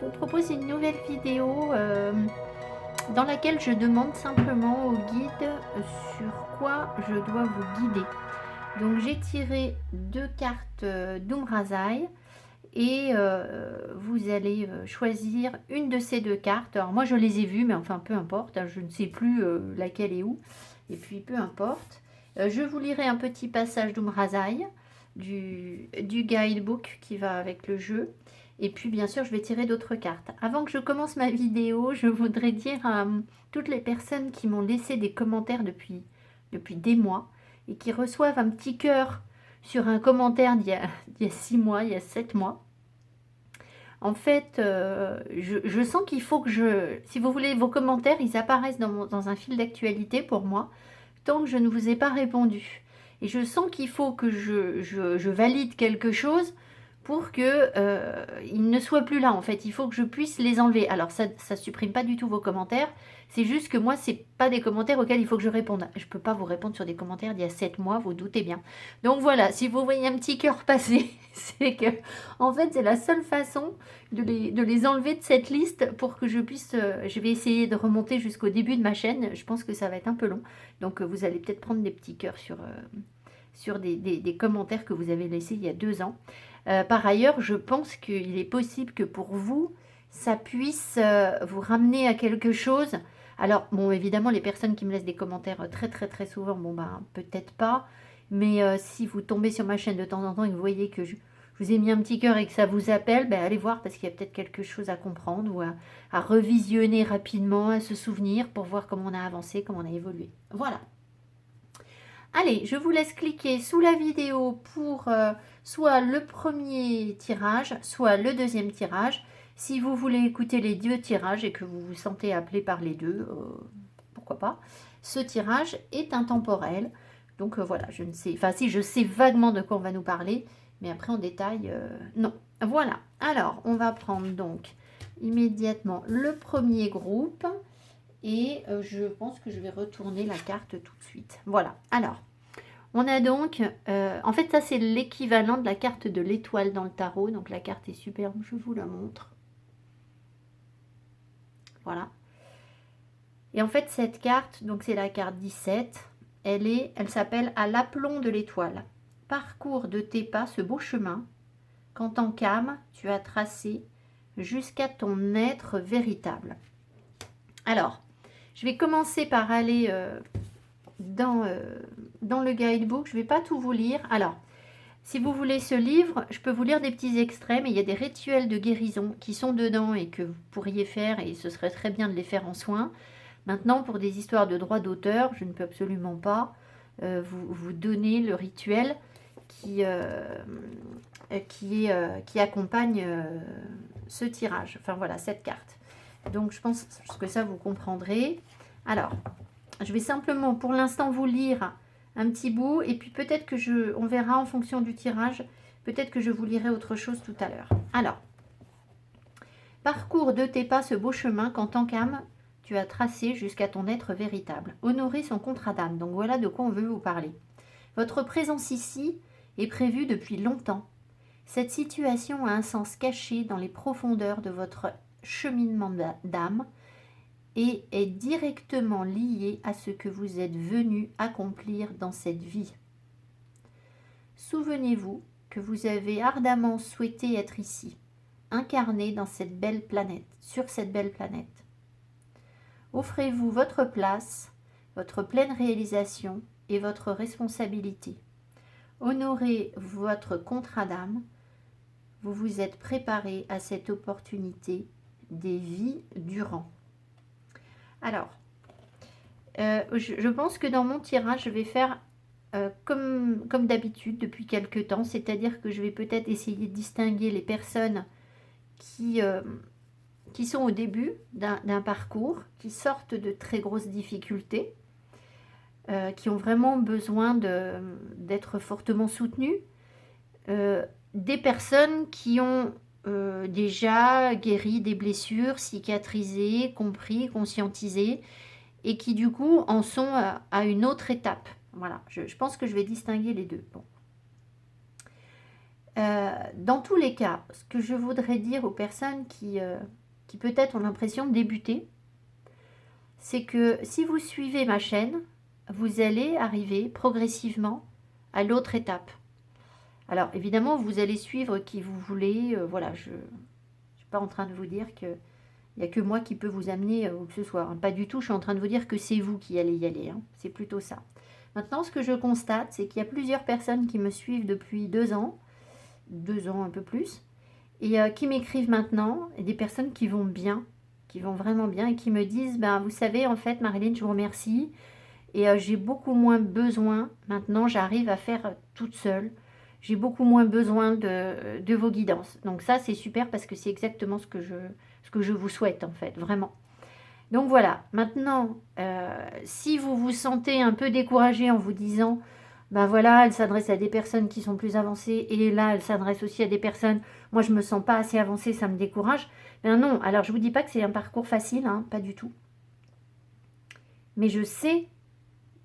vous propose une nouvelle vidéo dans laquelle je demande simplement au guide sur quoi je dois vous guider. Donc j'ai tiré deux cartes d'Umrazaï et vous allez choisir une de ces deux cartes. Alors moi je les ai vues, mais enfin peu importe, hein, je ne sais plus laquelle est où, et puis peu importe. Je vous lirai un petit passage d'Umrazaï, du guidebook qui va avec le jeu. Et puis bien sûr je vais tirer d'autres cartes. Avant que je commence ma vidéo, je voudrais dire à toutes les personnes qui m'ont laissé des commentaires depuis des mois et qui reçoivent un petit cœur sur un commentaire d'il y a 6 mois, il y a 7 mois. En fait, je sens qu'il faut que si vous voulez, vos commentaires, ils apparaissent dans un fil d'actualité pour moi, tant que je ne vous ai pas répondu. Et je sens qu'il faut que je valide quelque chose pour que ils ne soient plus là. En fait, il faut que je puisse les enlever. Alors, ça ne supprime pas du tout vos commentaires. C'est juste que moi, c'est pas des commentaires auxquels il faut que je réponde. Je ne peux pas vous répondre sur des commentaires d'il y a 7 mois, vous doutez bien. Donc voilà, si vous voyez un petit cœur passer, c'est que, en fait, c'est la seule façon de les enlever de cette liste pour que je puisse... je vais essayer de remonter jusqu'au début de ma chaîne. Je pense que ça va être un peu long. Donc vous allez peut-être prendre des petits cœurs sur des commentaires que vous avez laissés il y a 2 ans. Par ailleurs, je pense qu'il est possible que pour vous, ça puisse vous ramener à quelque chose. Alors, bon, évidemment, les personnes qui me laissent des commentaires très très très souvent, bon ben, peut-être pas. Mais si vous tombez sur ma chaîne de temps en temps et que vous voyez que je vous ai mis un petit cœur et que ça vous appelle, ben allez voir parce qu'il y a peut-être quelque chose à comprendre ou à revisionner rapidement, à se souvenir pour voir comment on a avancé, comment on a évolué. Voilà. Allez, je vous laisse cliquer sous la vidéo pour soit le premier tirage, soit le deuxième tirage. Si vous voulez écouter les 2 tirages et que vous vous sentez appelé par les deux, pourquoi pas. Ce tirage est intemporel. Donc voilà, je ne sais, enfin si je sais vaguement de quoi on va nous parler, mais après en détail, non. Voilà, alors on va prendre donc immédiatement le premier groupe. Et je pense que je vais retourner la carte tout de suite. Voilà. Alors, on a donc... en fait, ça, c'est l'équivalent de la carte de l'étoile dans le tarot. Donc, la carte est superbe. Je vous la montre. Voilà. Et en fait, cette carte, donc c'est la carte 17. Elle s'appelle « À l'aplomb de l'étoile ». Parcours de tes pas ce beau chemin qu'en tant qu'âme, tu as tracé jusqu'à ton être véritable. Alors, je vais commencer par aller dans le guidebook. Je ne vais pas tout vous lire. Alors, si vous voulez ce livre, je peux vous lire des petits extraits, mais il y a des rituels de guérison qui sont dedans et que vous pourriez faire, et ce serait très bien de les faire en soins. Maintenant, pour des histoires de droit d'auteur, je ne peux absolument pas vous donner le rituel qui accompagne ce tirage. Enfin voilà, cette carte. Donc, je pense que ça, vous comprendrez. Alors, je vais simplement, pour l'instant, vous lire un petit bout. Et puis, peut-être que on verra en fonction du tirage. Peut-être que je vous lirai autre chose tout à l'heure. Alors, parcours de tes pas ce beau chemin qu'en tant qu'âme, tu as tracé jusqu'à ton être véritable. Honorer son contrat d'âme. Donc, voilà de quoi on veut vous parler. Votre présence ici est prévue depuis longtemps. Cette situation a un sens caché dans les profondeurs de votre cheminement d'âme et est directement lié à ce que vous êtes venu accomplir dans cette vie. Souvenez-vous que vous avez ardemment souhaité être ici, incarné dans cette belle planète, sur cette belle planète. Offrez-vous votre place, votre pleine réalisation et votre responsabilité. Honorez votre contrat d'âme. Vous vous êtes préparé à cette opportunité des vies durant. Alors, je pense que dans mon tirage, je vais faire comme d'habitude depuis quelques temps, c'est-à-dire que je vais peut-être essayer de distinguer les personnes qui sont au début d'un parcours, qui sortent de très grosses difficultés, qui ont vraiment besoin d'être fortement soutenues, des personnes qui ont déjà guéri des blessures, cicatrisé, compris, conscientisé, et qui du coup en sont à une autre étape. Voilà, je pense que je vais distinguer les deux. Bon. Dans tous les cas, ce que je voudrais dire aux personnes qui peut-être ont l'impression de débuter, c'est que si vous suivez ma chaîne, vous allez arriver progressivement à l'autre étape. Alors évidemment, vous allez suivre qui vous voulez. Voilà, je ne suis pas en train de vous dire qu'il n'y a que moi qui peux vous amener où que ce soit. Hein. Pas du tout, je suis en train de vous dire que c'est vous qui allez y aller. Hein. C'est plutôt ça. Maintenant, ce que je constate, c'est qu'il y a plusieurs personnes qui me suivent depuis 2 ans un peu plus, et qui m'écrivent maintenant, et des personnes qui vont bien, qui vont vraiment bien, et qui me disent, ben, vous savez, en fait, Marilyn, je vous remercie, et j'ai beaucoup moins besoin, maintenant, j'arrive à faire toute seule, j'ai beaucoup moins besoin de vos guidances. Donc ça, c'est super, parce que c'est exactement ce que je vous souhaite, en fait, vraiment. Donc voilà, maintenant, si vous vous sentez un peu découragé en vous disant, ben voilà, elle s'adresse à des personnes qui sont plus avancées, et là, elle s'adresse aussi à des personnes, moi je me sens pas assez avancée, ça me décourage. Ben non, alors je vous dis pas que c'est un parcours facile, hein, pas du tout. Mais je sais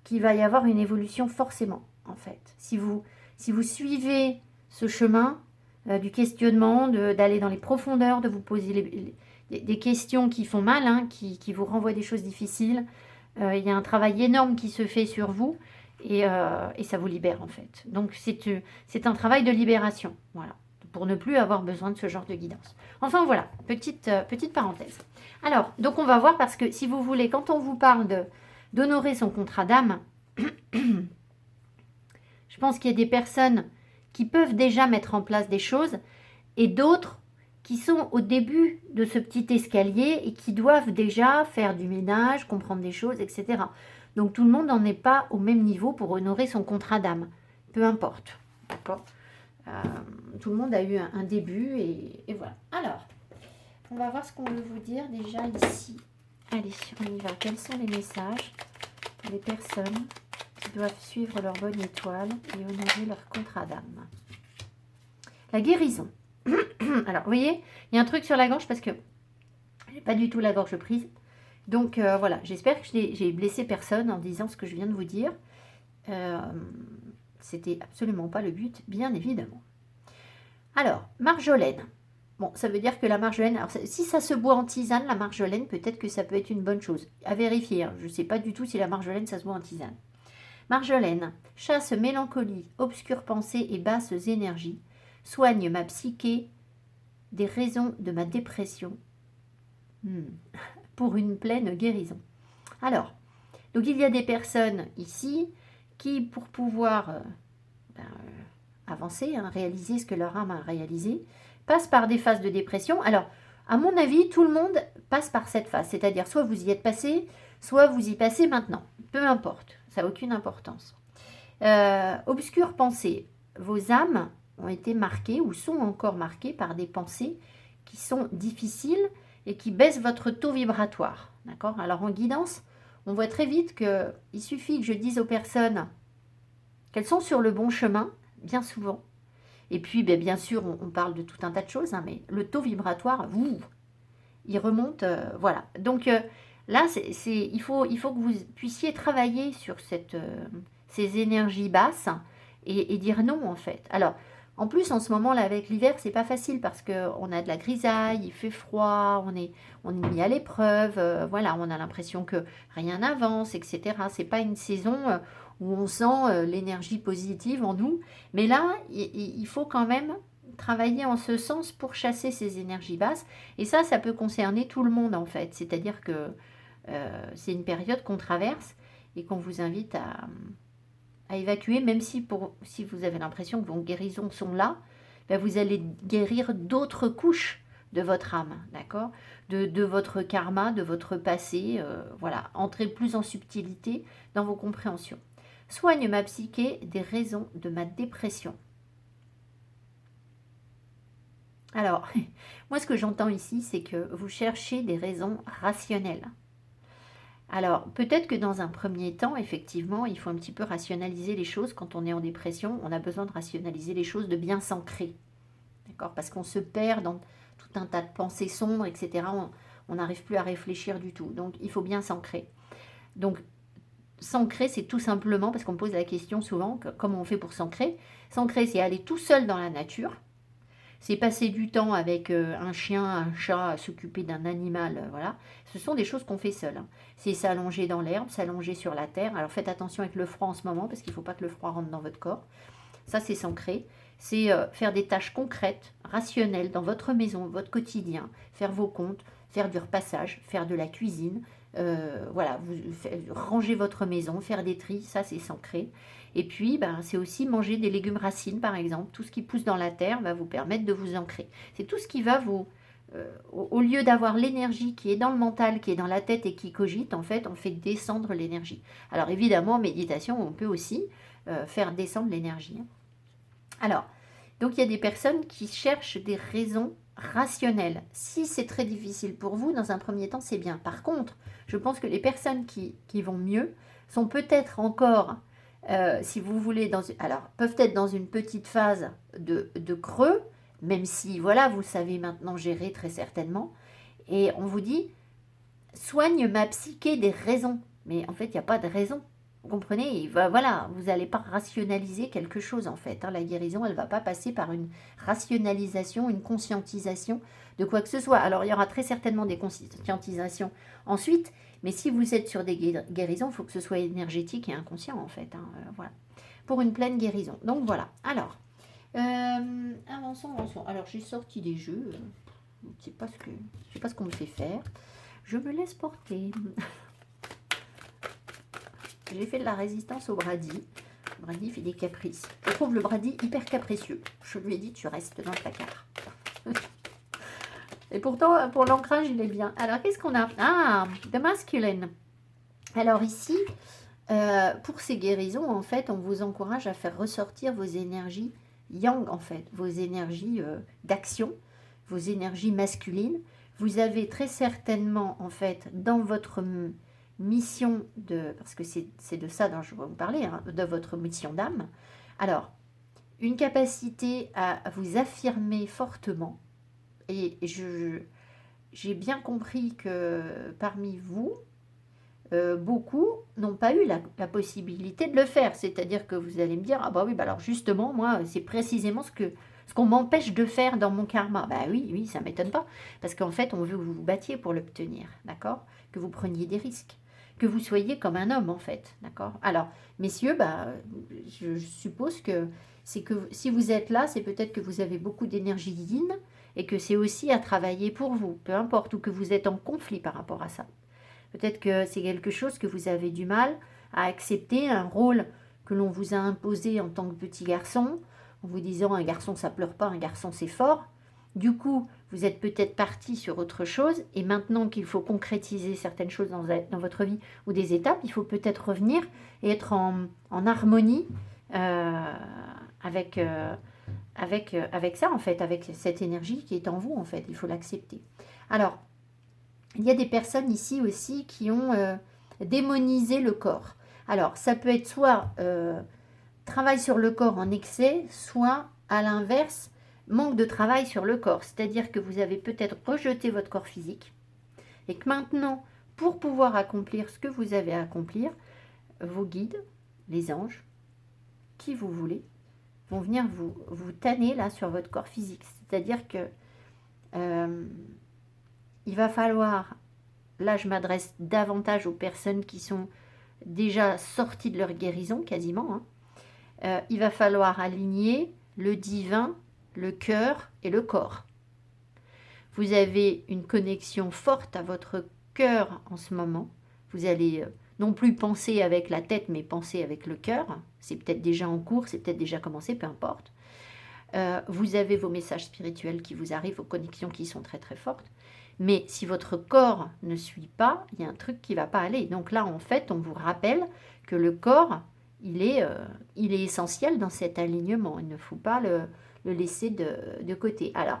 qu'il va y avoir une évolution forcément, en fait. Si vous suivez ce chemin du questionnement, d'aller dans les profondeurs, de vous poser des questions qui font mal, hein, qui vous renvoient des choses difficiles. Il y a un travail énorme qui se fait sur vous et ça vous libère en fait. Donc c'est un travail de libération, voilà, pour ne plus avoir besoin de ce genre de guidance. Enfin voilà, petite parenthèse. Alors, donc on va voir parce que si vous voulez, quand on vous parle d'honorer son contrat d'âme, je pense qu'il y a des personnes qui peuvent déjà mettre en place des choses et d'autres qui sont au début de ce petit escalier et qui doivent déjà faire du ménage, comprendre des choses, etc. Donc tout le monde n'en est pas au même niveau pour honorer son contrat d'âme. Peu importe. D'accord. Tout le monde a eu un début et voilà. Alors, on va voir ce qu'on veut vous dire déjà ici. Allez, on y va. Quels sont les messages pour les personnes qui doivent suivre leur bonne étoile et honorer leur contrat d'âme? La guérison. Alors, vous voyez, il y a un truc sur la gorge parce que j'ai pas du tout la gorge prise. Donc, voilà, j'espère que j'ai blessé personne en disant ce que je viens de vous dire. C'était absolument pas le but, bien évidemment. Alors, marjolaine. Bon, ça veut dire que la marjolaine... Alors, si ça se boit en tisane, la marjolaine, peut-être que ça peut être une bonne chose. À vérifier, hein. Je ne sais pas du tout si la marjolaine, ça se boit en tisane. Marjolaine, chasse mélancolie, obscure pensée et basses énergies. Soigne ma psyché des raisons de ma dépression pour une pleine guérison. Alors, donc il y a des personnes ici qui, pour pouvoir avancer, hein, réaliser ce que leur âme a réalisé, passent par des phases de dépression. Alors, à mon avis, tout le monde passe par cette phase, c'est-à-dire soit vous y êtes passé, soit vous y passez maintenant. Peu importe, ça n'a aucune importance. Obscure pensée, vos âmes ont été marquées ou sont encore marquées par des pensées qui sont difficiles et qui baissent votre taux vibratoire. D'accord? Alors en guidance, on voit très vite qu'il suffit que je dise aux personnes qu'elles sont sur le bon chemin, bien souvent. Et puis, bien sûr, on parle de tout un tas de choses, hein, mais le taux vibratoire, il remonte, voilà. Donc là, il faut que vous puissiez travailler sur ces énergies basses et dire non, en fait. Alors, en plus, en ce moment, là, avec l'hiver, c'est pas facile parce qu'on a de la grisaille, il fait froid, on est mis à l'épreuve, voilà, on a l'impression que rien n'avance, etc. C'est pas une saison où on sent l'énergie positive en nous. Mais là, il faut quand même travailler en ce sens pour chasser ces énergies basses. Et ça peut concerner tout le monde, en fait. C'est-à-dire que c'est une période qu'on traverse et qu'on vous invite à évacuer, même si vous avez l'impression que vos guérisons sont là, vous allez guérir d'autres couches de votre âme, d'accord, de votre karma, de votre passé, voilà, entrez plus en subtilité dans vos compréhensions. Soigne ma psyché des raisons de ma dépression. Alors, moi ce que j'entends ici, c'est que vous cherchez des raisons rationnelles. Alors, peut-être que dans un premier temps, effectivement, il faut un petit peu rationaliser les choses. Quand on est en dépression, on a besoin de rationaliser les choses, de bien s'ancrer. D'accord? Parce qu'on se perd dans tout un tas de pensées sombres, etc. On n'arrive plus à réfléchir du tout. Donc, il faut bien s'ancrer. Donc, s'ancrer, c'est tout simplement, parce qu'on me pose la question souvent, comment on fait pour s'ancrer. S'ancrer, c'est aller tout seul dans la nature. C'est passer du temps avec un chien, un chat, s'occuper d'un animal, voilà. Ce sont des choses qu'on fait seul. Hein. C'est s'allonger dans l'herbe, s'allonger sur la terre. Alors faites attention avec le froid en ce moment, parce qu'il ne faut pas que le froid rentre dans votre corps. Ça, c'est s'ancrer. C'est faire des tâches concrètes, rationnelles, dans votre maison, votre quotidien. Faire vos comptes, faire du repassage, faire de la cuisine. Voilà, ranger votre maison, faire des tris, ça, c'est s'ancrer. Et puis, ben, c'est aussi manger des légumes racines, par exemple. Tout ce qui pousse dans la terre va vous permettre de vous ancrer. C'est tout ce qui va vous... au lieu d'avoir l'énergie qui est dans le mental, qui est dans la tête et qui cogite, en fait, on fait descendre l'énergie. Alors, évidemment, en méditation, on peut aussi faire descendre l'énergie. Hein. Alors, donc, il y a des personnes qui cherchent des raisons rationnelles. Si c'est très difficile pour vous, dans un premier temps, c'est bien. Par contre, je pense que les personnes qui vont mieux sont peut-être encore... si vous voulez, alors peuvent être dans une petite phase de creux, même si, voilà, vous savez maintenant gérer très certainement. Et on vous dit, soigne ma psyché des raisons. Mais en fait, il n'y a pas de raison. Vous comprenez? Voilà, vous n'allez pas rationaliser quelque chose, en fait. Hein. La guérison, elle ne va pas passer par une rationalisation, une conscientisation de quoi que ce soit. Alors, il y aura très certainement des conscientisations ensuite, mais si vous êtes sur des guérisons, il faut que ce soit énergétique et inconscient, en fait. Hein, voilà. Pour une pleine guérison. Donc, voilà. Alors, avançons. Alors, j'ai sorti des jeux. Je ne sais pas ce qu'on me fait faire. Je me laisse porter. J'ai fait de la résistance au Brady. Le Brady fait des caprices. Je trouve le Brady hyper capricieux. Je lui ai dit, tu restes dans le placard. Et pourtant, pour l'ancrage, il est bien. Alors, qu'est-ce qu'on a? Ah, The Masculine. Alors ici, pour ces guérisons, en fait, on vous encourage à faire ressortir vos énergies yang, en fait. Vos énergies d'action, vos énergies masculines. Vous avez très certainement, en fait, dans votre mission parce que c'est de ça dont je vais vous parler, hein, de votre mission d'âme. Alors, une capacité à vous affirmer fortement. Et j'ai bien compris que parmi vous, beaucoup n'ont pas eu la possibilité de le faire. C'est-à-dire que vous allez me dire, ah bah oui, bah alors justement, moi, c'est précisément ce qu'on m'empêche de faire dans mon karma. Bah oui, ça ne m'étonne pas. Parce qu'en fait, on veut que vous vous battiez pour l'obtenir, d'accord? Que vous preniez des risques. Que vous soyez comme un homme, en fait, d'accord? Alors, messieurs, bah, je suppose que c'est que si vous êtes là, c'est peut-être que vous avez beaucoup d'énergie yin et que c'est aussi à travailler pour vous, peu importe, ou que vous êtes en conflit par rapport à ça. Peut-être que c'est quelque chose que vous avez du mal à accepter, un rôle que l'on vous a imposé en tant que petit garçon, en vous disant un garçon ça pleure pas, un garçon c'est fort. Du coup, vous êtes peut-être parti sur autre chose et maintenant qu'il faut concrétiser certaines choses dans votre vie ou des étapes, il faut peut-être revenir et être en harmonie avec ça en fait, avec cette énergie qui est en vous en fait, il faut l'accepter. Alors, il y a des personnes ici aussi qui ont démonisé le corps. Alors, ça peut être soit travail sur le corps en excès, soit à l'inverse, manque de travail sur le corps. C'est-à-dire que vous avez peut-être rejeté votre corps physique et que maintenant, pour pouvoir accomplir ce que vous avez à accomplir, vos guides, les anges, qui vous voulez, vont venir vous tanner là sur votre corps physique. C'est-à-dire que il va falloir, là je m'adresse davantage aux personnes qui sont déjà sorties de leur guérison quasiment, hein. Il va falloir aligner le divin, le cœur et le corps. Vous avez une connexion forte à votre cœur en ce moment. Vous allez non plus penser avec la tête, mais penser avec le cœur. C'est peut-être déjà en cours, c'est peut-être déjà commencé, peu importe. Vous avez vos messages spirituels qui vous arrivent, vos connexions qui sont très très fortes. Mais si votre corps ne suit pas, il y a un truc qui ne va pas aller. Donc là, en fait, on vous rappelle que le corps, il est essentiel dans cet alignement. Il ne faut pas le laisser de côté. Alors,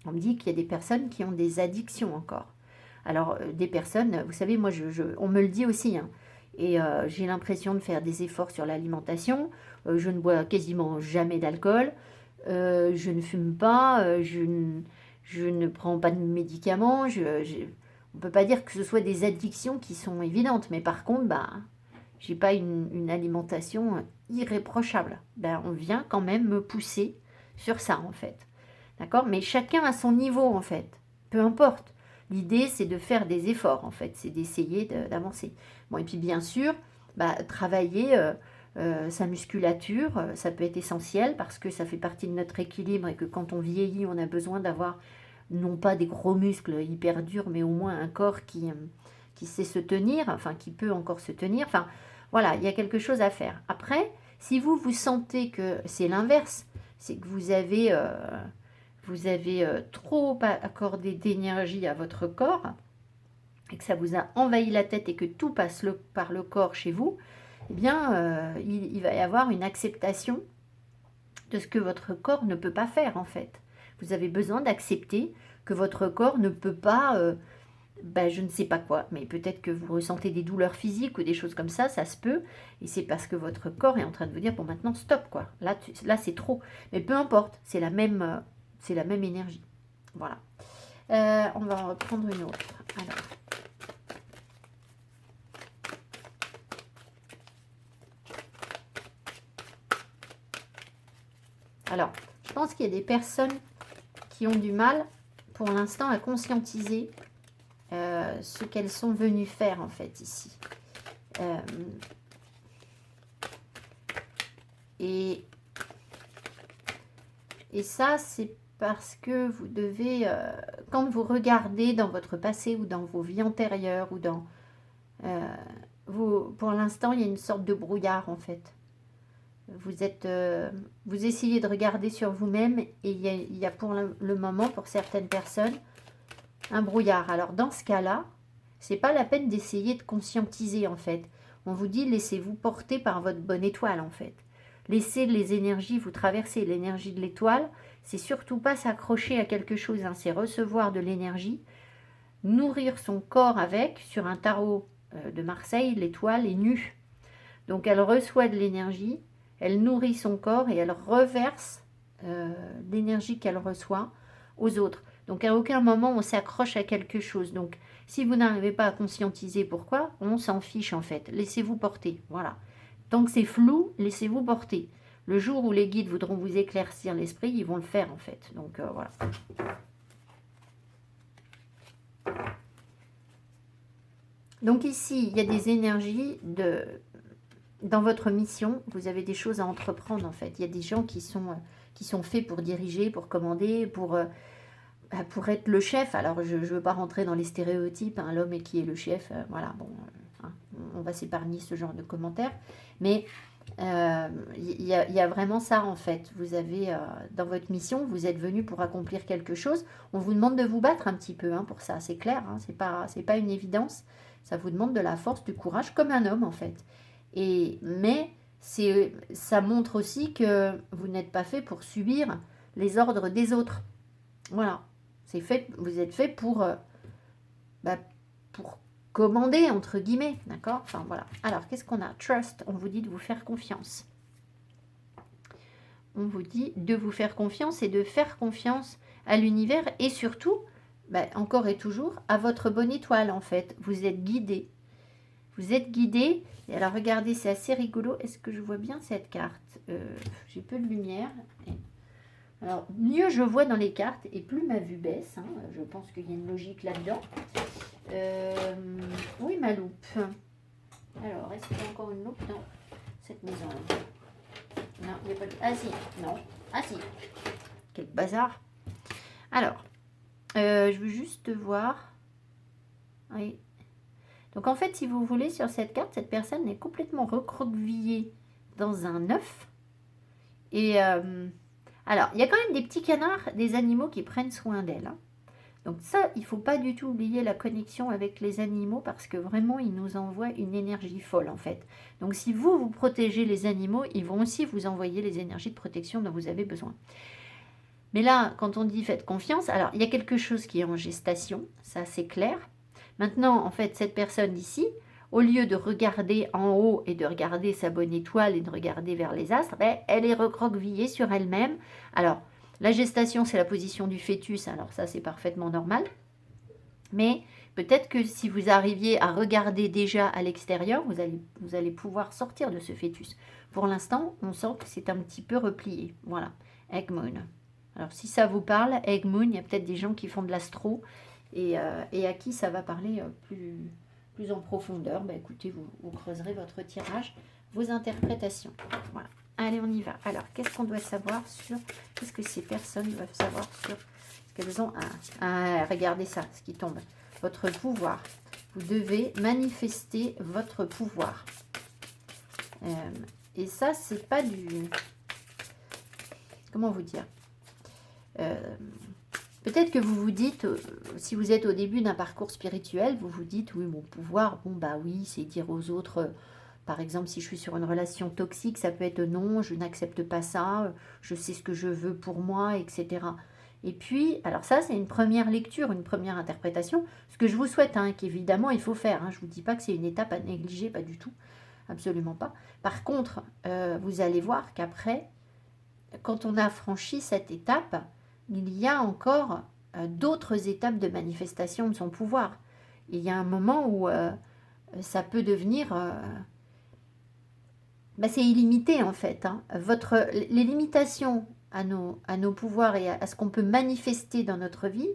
on me dit qu'il y a des personnes qui ont des addictions encore. Alors, des personnes, vous savez, moi, on me le dit aussi, hein, et j'ai l'impression de faire des efforts sur l'alimentation. Je ne bois quasiment jamais d'alcool. Je ne fume pas. Je ne prends pas de médicaments. On ne peut pas dire que ce soit des addictions qui sont évidentes. Mais par contre, bah, j'ai pas une alimentation irréprochable. Ben, on vient quand même me pousser sur ça, en fait. D'accord? Mais chacun à son niveau, en fait. Peu importe. L'idée, c'est de faire des efforts, en fait. C'est d'essayer d'avancer. Bon, et puis, bien sûr, bah, travailler sa musculature, ça peut être essentiel parce que ça fait partie de notre équilibre et que quand on vieillit, on a besoin d'avoir non pas des gros muscles hyper durs, mais au moins un corps qui sait se tenir, enfin, qui peut encore se tenir. Enfin, voilà, il y a quelque chose à faire. Après, si vous sentez que c'est l'inverse, c'est que vous avez trop accordé d'énergie à votre corps et que ça vous a envahi la tête et que tout passe par le corps chez vous, eh bien, il va y avoir une acceptation de ce que votre corps ne peut pas faire, en fait. Vous avez besoin d'accepter que votre corps ne peut pas, je ne sais pas quoi, mais peut-être que vous ressentez des douleurs physiques ou des choses comme ça se peut, et c'est parce que votre corps est en train de vous dire, bon, maintenant, stop, quoi. Là c'est trop. Mais peu importe, c'est la même énergie. Voilà. On va en reprendre une autre. Alors, je pense qu'il y a des personnes qui ont du mal, pour l'instant, à conscientiser ce qu'elles sont venues faire, en fait, ici. Et ça, c'est parce que vous devez, quand vous regardez dans votre passé ou dans vos vies antérieures, ou dans... pour l'instant, il y a une sorte de brouillard, en fait. Vous essayez de regarder sur vous-même et il y a pour le moment, pour certaines personnes, un brouillard. Alors, dans ce cas-là, c'est pas la peine d'essayer de conscientiser, en fait. On vous dit, laissez-vous porter par votre bonne étoile, en fait. Laissez les énergies vous traverser. L'énergie de l'étoile, c'est surtout pas s'accrocher à quelque chose, hein, c'est recevoir de l'énergie, nourrir son corps avec. Sur un tarot de Marseille, l'étoile est nue. Donc, elle reçoit de l'énergie, elle nourrit son corps et elle reverse l'énergie qu'elle reçoit aux autres. Donc, à aucun moment, on s'accroche à quelque chose. Donc, si vous n'arrivez pas à conscientiser pourquoi, on s'en fiche, en fait. Laissez-vous porter, voilà. Tant que c'est flou, laissez-vous porter. Le jour où les guides voudront vous éclaircir l'esprit, ils vont le faire, en fait. Donc, voilà. Donc, ici, il y a des énergies dans votre mission. Vous avez des choses à entreprendre, en fait. Il y a des gens qui sont faits pour diriger, pour commander, pour être le chef. Alors, je ne veux pas rentrer dans les stéréotypes, hein, l'homme qui est le chef, voilà, bon, hein, on va s'épargner ce genre de commentaires. Mais il y a vraiment ça, en fait. Vous avez, dans votre mission, vous êtes venu pour accomplir quelque chose. On vous demande de vous battre un petit peu, hein, pour ça, c'est clair, hein, c'est pas une évidence. Ça vous demande de la force, du courage, comme un homme, en fait. Mais ça montre aussi que vous n'êtes pas fait pour subir les ordres des autres. Voilà. Vous êtes fait pour commander, entre guillemets, d'accord? Enfin, voilà. Alors, qu'est-ce qu'on a? Trust, on vous dit de vous faire confiance. On vous dit de vous faire confiance et de faire confiance à l'univers et surtout, encore et toujours, à votre bonne étoile, en fait. Vous êtes guidé. Vous êtes guidé. Et alors, regardez, c'est assez rigolo. Est-ce que je vois bien cette carte? J'ai peu de lumière. Alors, mieux je vois dans les cartes et plus ma vue baisse. Hein, je pense qu'il y a une logique là-dedans. Oui, ma loupe. Alors, est-ce qu'il y a encore une loupe? Non. Cette maison. Non, il n'y a pas de... Ah si, non. Ah si. Quel bazar. Alors, je veux juste voir. Oui. Donc, en fait, si vous voulez, sur cette carte, cette personne est complètement recroquevillée dans un œuf. Et... alors, il y a quand même des petits canards, des animaux qui prennent soin d'elle. Hein. Donc ça, il ne faut pas du tout oublier la connexion avec les animaux parce que vraiment, ils nous envoient une énergie folle en fait. Donc si vous protégez les animaux, ils vont aussi vous envoyer les énergies de protection dont vous avez besoin. Mais là, quand on dit faites confiance, alors il y a quelque chose qui est en gestation, ça c'est clair. Maintenant, en fait, cette personne ici, au lieu de regarder en haut et de regarder sa bonne étoile et de regarder vers les astres, elle est recroquevillée sur elle-même. Alors, la gestation, c'est la position du fœtus, alors ça, c'est parfaitement normal. Mais Peut-être que si vous arriviez à regarder déjà à l'extérieur, vous allez pouvoir sortir de ce fœtus. Pour l'instant, on sent que c'est un petit peu replié. Voilà, Egg Moon. Alors, si ça vous parle, Egg Moon, il y a peut-être des gens qui font de l'astro et à qui ça va parler plus en profondeur. Bah, écoutez, vous creuserez votre tirage, vos interprétations. Voilà. Allez, on y va. Alors, qu'est-ce qu'on doit savoir sur... Qu'est-ce que ces personnes doivent savoir sur... Ce qu'elles ont... regardez ça, ce qui tombe. Votre pouvoir. Vous devez manifester votre pouvoir. Et ça, c'est pas du... Comment vous dire Peut-être que vous vous dites, si vous êtes au début d'un parcours spirituel, vous vous dites, oui, mon pouvoir, bon, bah oui, c'est dire aux autres... Par exemple, si je suis sur une relation toxique, ça peut être non, je n'accepte pas ça, je sais ce que je veux pour moi, etc. Et puis, alors ça, c'est une première lecture, une première interprétation, ce que je vous souhaite, hein, qu'évidemment, il faut faire. Hein, je ne vous dis pas que c'est une étape à négliger, pas du tout, absolument pas. Par contre, vous allez voir qu'après, quand on a franchi cette étape, il y a encore d'autres étapes de manifestation de son pouvoir. Il y a un moment où ça peut devenir... c'est illimité en fait. Hein. Les limitations à nos pouvoirs et à ce qu'on peut manifester dans notre vie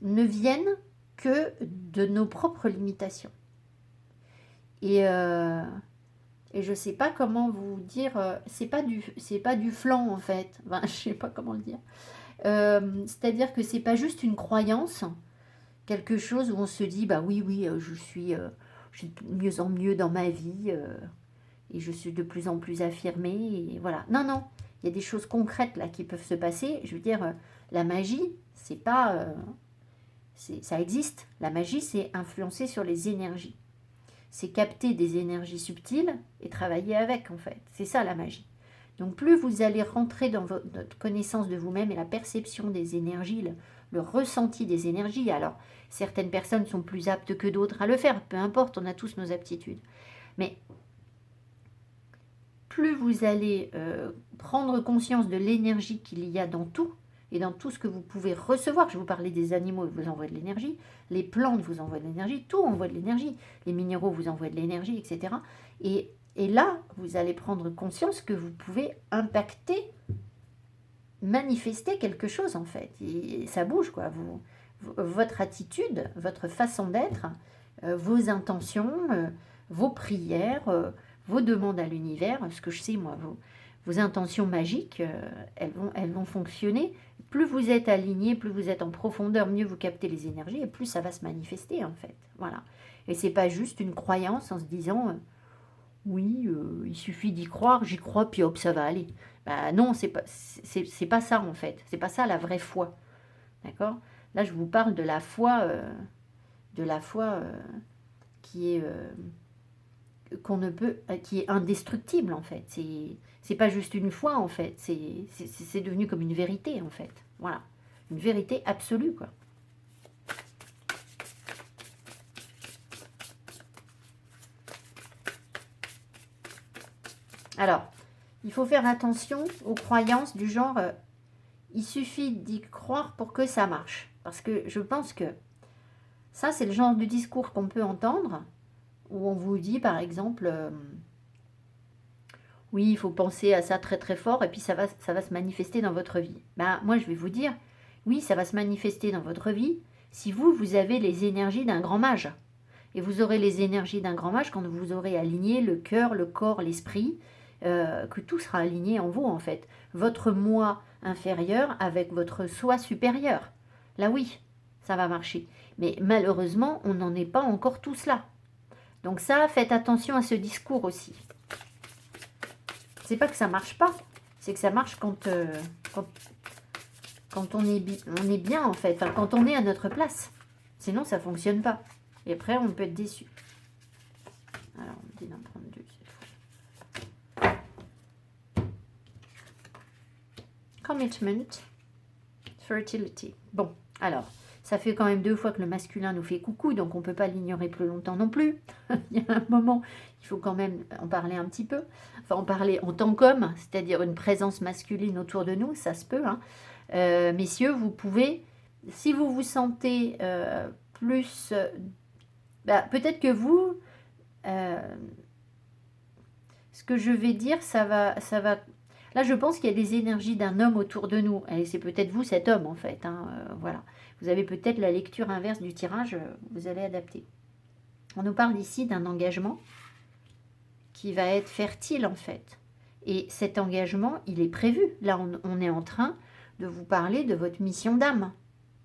ne viennent que de nos propres limitations. Et je ne sais pas comment vous dire, c'est pas du flan en fait. Enfin, je ne sais pas comment le dire. C'est-à-dire que c'est pas juste une croyance, quelque chose où on se dit, bah oui, je suis de mieux en mieux dans ma vie et je suis de plus en plus affirmée. Et voilà. Non, il y a des choses concrètes là qui peuvent se passer. Je veux dire, la magie, c'est pas... ça existe. La magie, c'est influencer sur les énergies. C'est capter des énergies subtiles et travailler avec, en fait. C'est ça la magie. Donc plus vous allez rentrer dans votre connaissance de vous-même et la perception des énergies, le ressenti des énergies, alors certaines personnes sont plus aptes que d'autres à le faire, peu importe, on a tous nos aptitudes. Mais plus vous allez prendre conscience de l'énergie qu'il y a dans tout, et dans tout ce que vous pouvez recevoir, je vous parlais des animaux, ils vous envoient de l'énergie, les plantes vous envoient de l'énergie, tout envoie de l'énergie, les minéraux vous envoient de l'énergie, etc. Et là, vous allez prendre conscience que vous pouvez impacter, manifester quelque chose en fait. Et ça bouge quoi. Votre attitude, votre façon d'être, vos intentions, vos prières, vos demandes à l'univers, ce que je sais moi, vos intentions magiques, elles vont fonctionner. Plus vous êtes aligné, plus vous êtes en profondeur, mieux vous captez les énergies et plus ça va se manifester en fait. Voilà. Et c'est pas juste une croyance en se disant oui, il suffit d'y croire, j'y crois, puis hop, ça va aller. Bah non, c'est pas ça en fait. C'est pas ça la vraie foi. D'accord? Là, je vous parle de la foi, qui est qu'on ne peut, qui est indestructible en fait. C'est pas juste une foi en fait. C'est devenu comme une vérité en fait. Voilà, une vérité absolue quoi. Alors, il faut faire attention aux croyances du genre il suffit d'y croire pour que ça marche. Parce que je pense que ça, c'est le genre de discours qu'on peut entendre où on vous dit, par exemple, oui, il faut penser à ça très très fort et puis ça va se manifester dans votre vie. Ben, moi, je vais vous dire, oui, ça va se manifester dans votre vie si vous avez les énergies d'un grand mage. Et vous aurez les énergies d'un grand mage quand vous aurez aligné le cœur, le corps, l'esprit, que tout sera aligné en vous, en fait. Votre moi inférieur avec votre soi supérieur. Là, oui, ça va marcher. Mais malheureusement, on n'en est pas encore tous là. Donc ça, faites attention à ce discours aussi. C'est pas que ça marche pas, c'est que ça marche quand on est bien, en fait. Enfin, quand on est à notre place. Sinon, ça fonctionne pas. Et après, on peut être déçu. Alors, on dit d'en prendre deux cette fois. Commitment, fertility. Bon, alors, ça fait quand même 2 fois que le masculin nous fait coucou, donc on ne peut pas l'ignorer plus longtemps non plus. Il y a un moment, il faut quand même en parler un petit peu. Enfin, en parler en tant qu'homme, c'est-à-dire une présence masculine autour de nous, ça se peut. Hein. Messieurs, vous pouvez si vous vous sentez plus... peut-être que vous... ce que je vais dire, ça va... Là, je pense qu'il y a des énergies d'un homme autour de nous. Et c'est peut-être vous, cet homme, en fait. Voilà. Vous avez peut-être la lecture inverse du tirage, vous allez adapter. On nous parle ici d'un engagement qui va être fertile, en fait. Et cet engagement, il est prévu. Là, on est en train de vous parler de votre mission d'âme.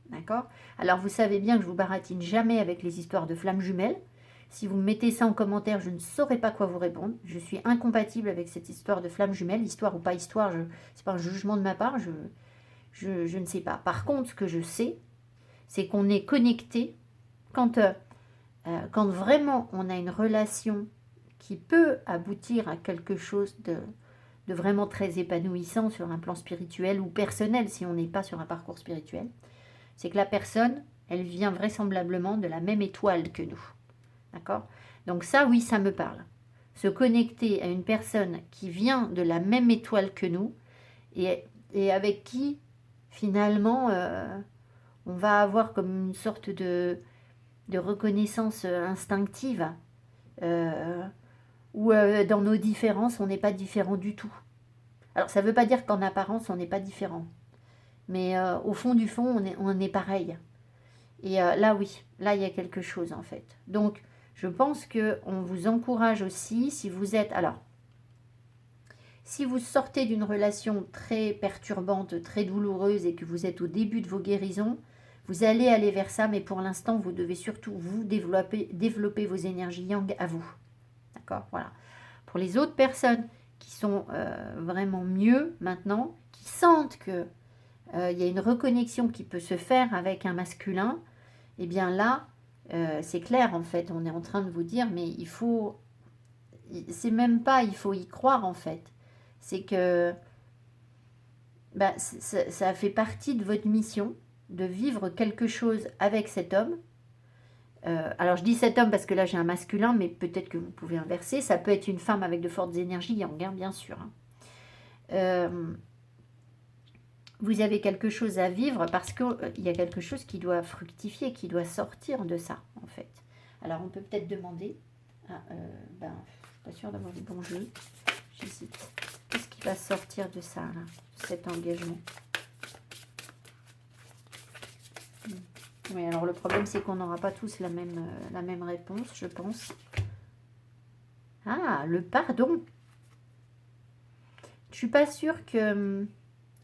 D'accord? Alors, vous savez bien que je vous baratine jamais avec les histoires de flammes jumelles. Si vous me mettez ça en commentaire, je ne saurais pas quoi vous répondre. Je suis incompatible avec cette histoire de flammes jumelles. Histoire ou pas histoire, ce n'est pas un jugement de ma part, je ne sais pas. Par contre, ce que je sais, c'est qu'on est connecté quand vraiment on a une relation qui peut aboutir à quelque chose de vraiment très épanouissant sur un plan spirituel ou personnel, si on n'est pas sur un parcours spirituel, c'est que la personne, elle vient vraisemblablement de la même étoile que nous. D'accord? Donc ça, oui, ça me parle. Se connecter à une personne qui vient de la même étoile que nous et avec qui, finalement, on va avoir comme une sorte de reconnaissance instinctive, où dans nos différences, on n'est pas différent du tout. Alors, ça ne veut pas dire qu'en apparence, on n'est pas différent. Mais au fond du fond, on est pareil. Et là, oui, là, il y a quelque chose, en fait. Donc, je pense qu'on vous encourage aussi, si vous êtes... Alors, si vous sortez d'une relation très perturbante, très douloureuse et que vous êtes au début de vos guérisons, vous allez aller vers ça, mais pour l'instant, vous devez surtout vous développer vos énergies yang à vous. D'accord? Voilà. Pour les autres personnes qui sont vraiment mieux maintenant, qui sentent que il y a une reconnexion qui peut se faire avec un masculin, eh bien là, c'est clair en fait, on est en train de vous dire, mais il faut, c'est même pas, il faut y croire en fait. C'est que ça fait partie de votre mission de vivre quelque chose avec cet homme. Alors je dis cet homme parce que là j'ai un masculin, mais peut-être que vous pouvez inverser. Ça peut être une femme avec de fortes énergies yang, hein, bien sûr. Vous avez quelque chose à vivre parce qu'il y a quelque chose qui doit fructifier, qui doit sortir de ça, en fait. Alors, on peut peut-être demander... je ne suis pas sûre d'avoir le bon jeu. J'hésite. Qu'est-ce qui va sortir de ça, là, de cet engagement? Oui, alors le problème, c'est qu'on n'aura pas tous la même réponse, je pense. Ah, le pardon. Je suis pas sûre que...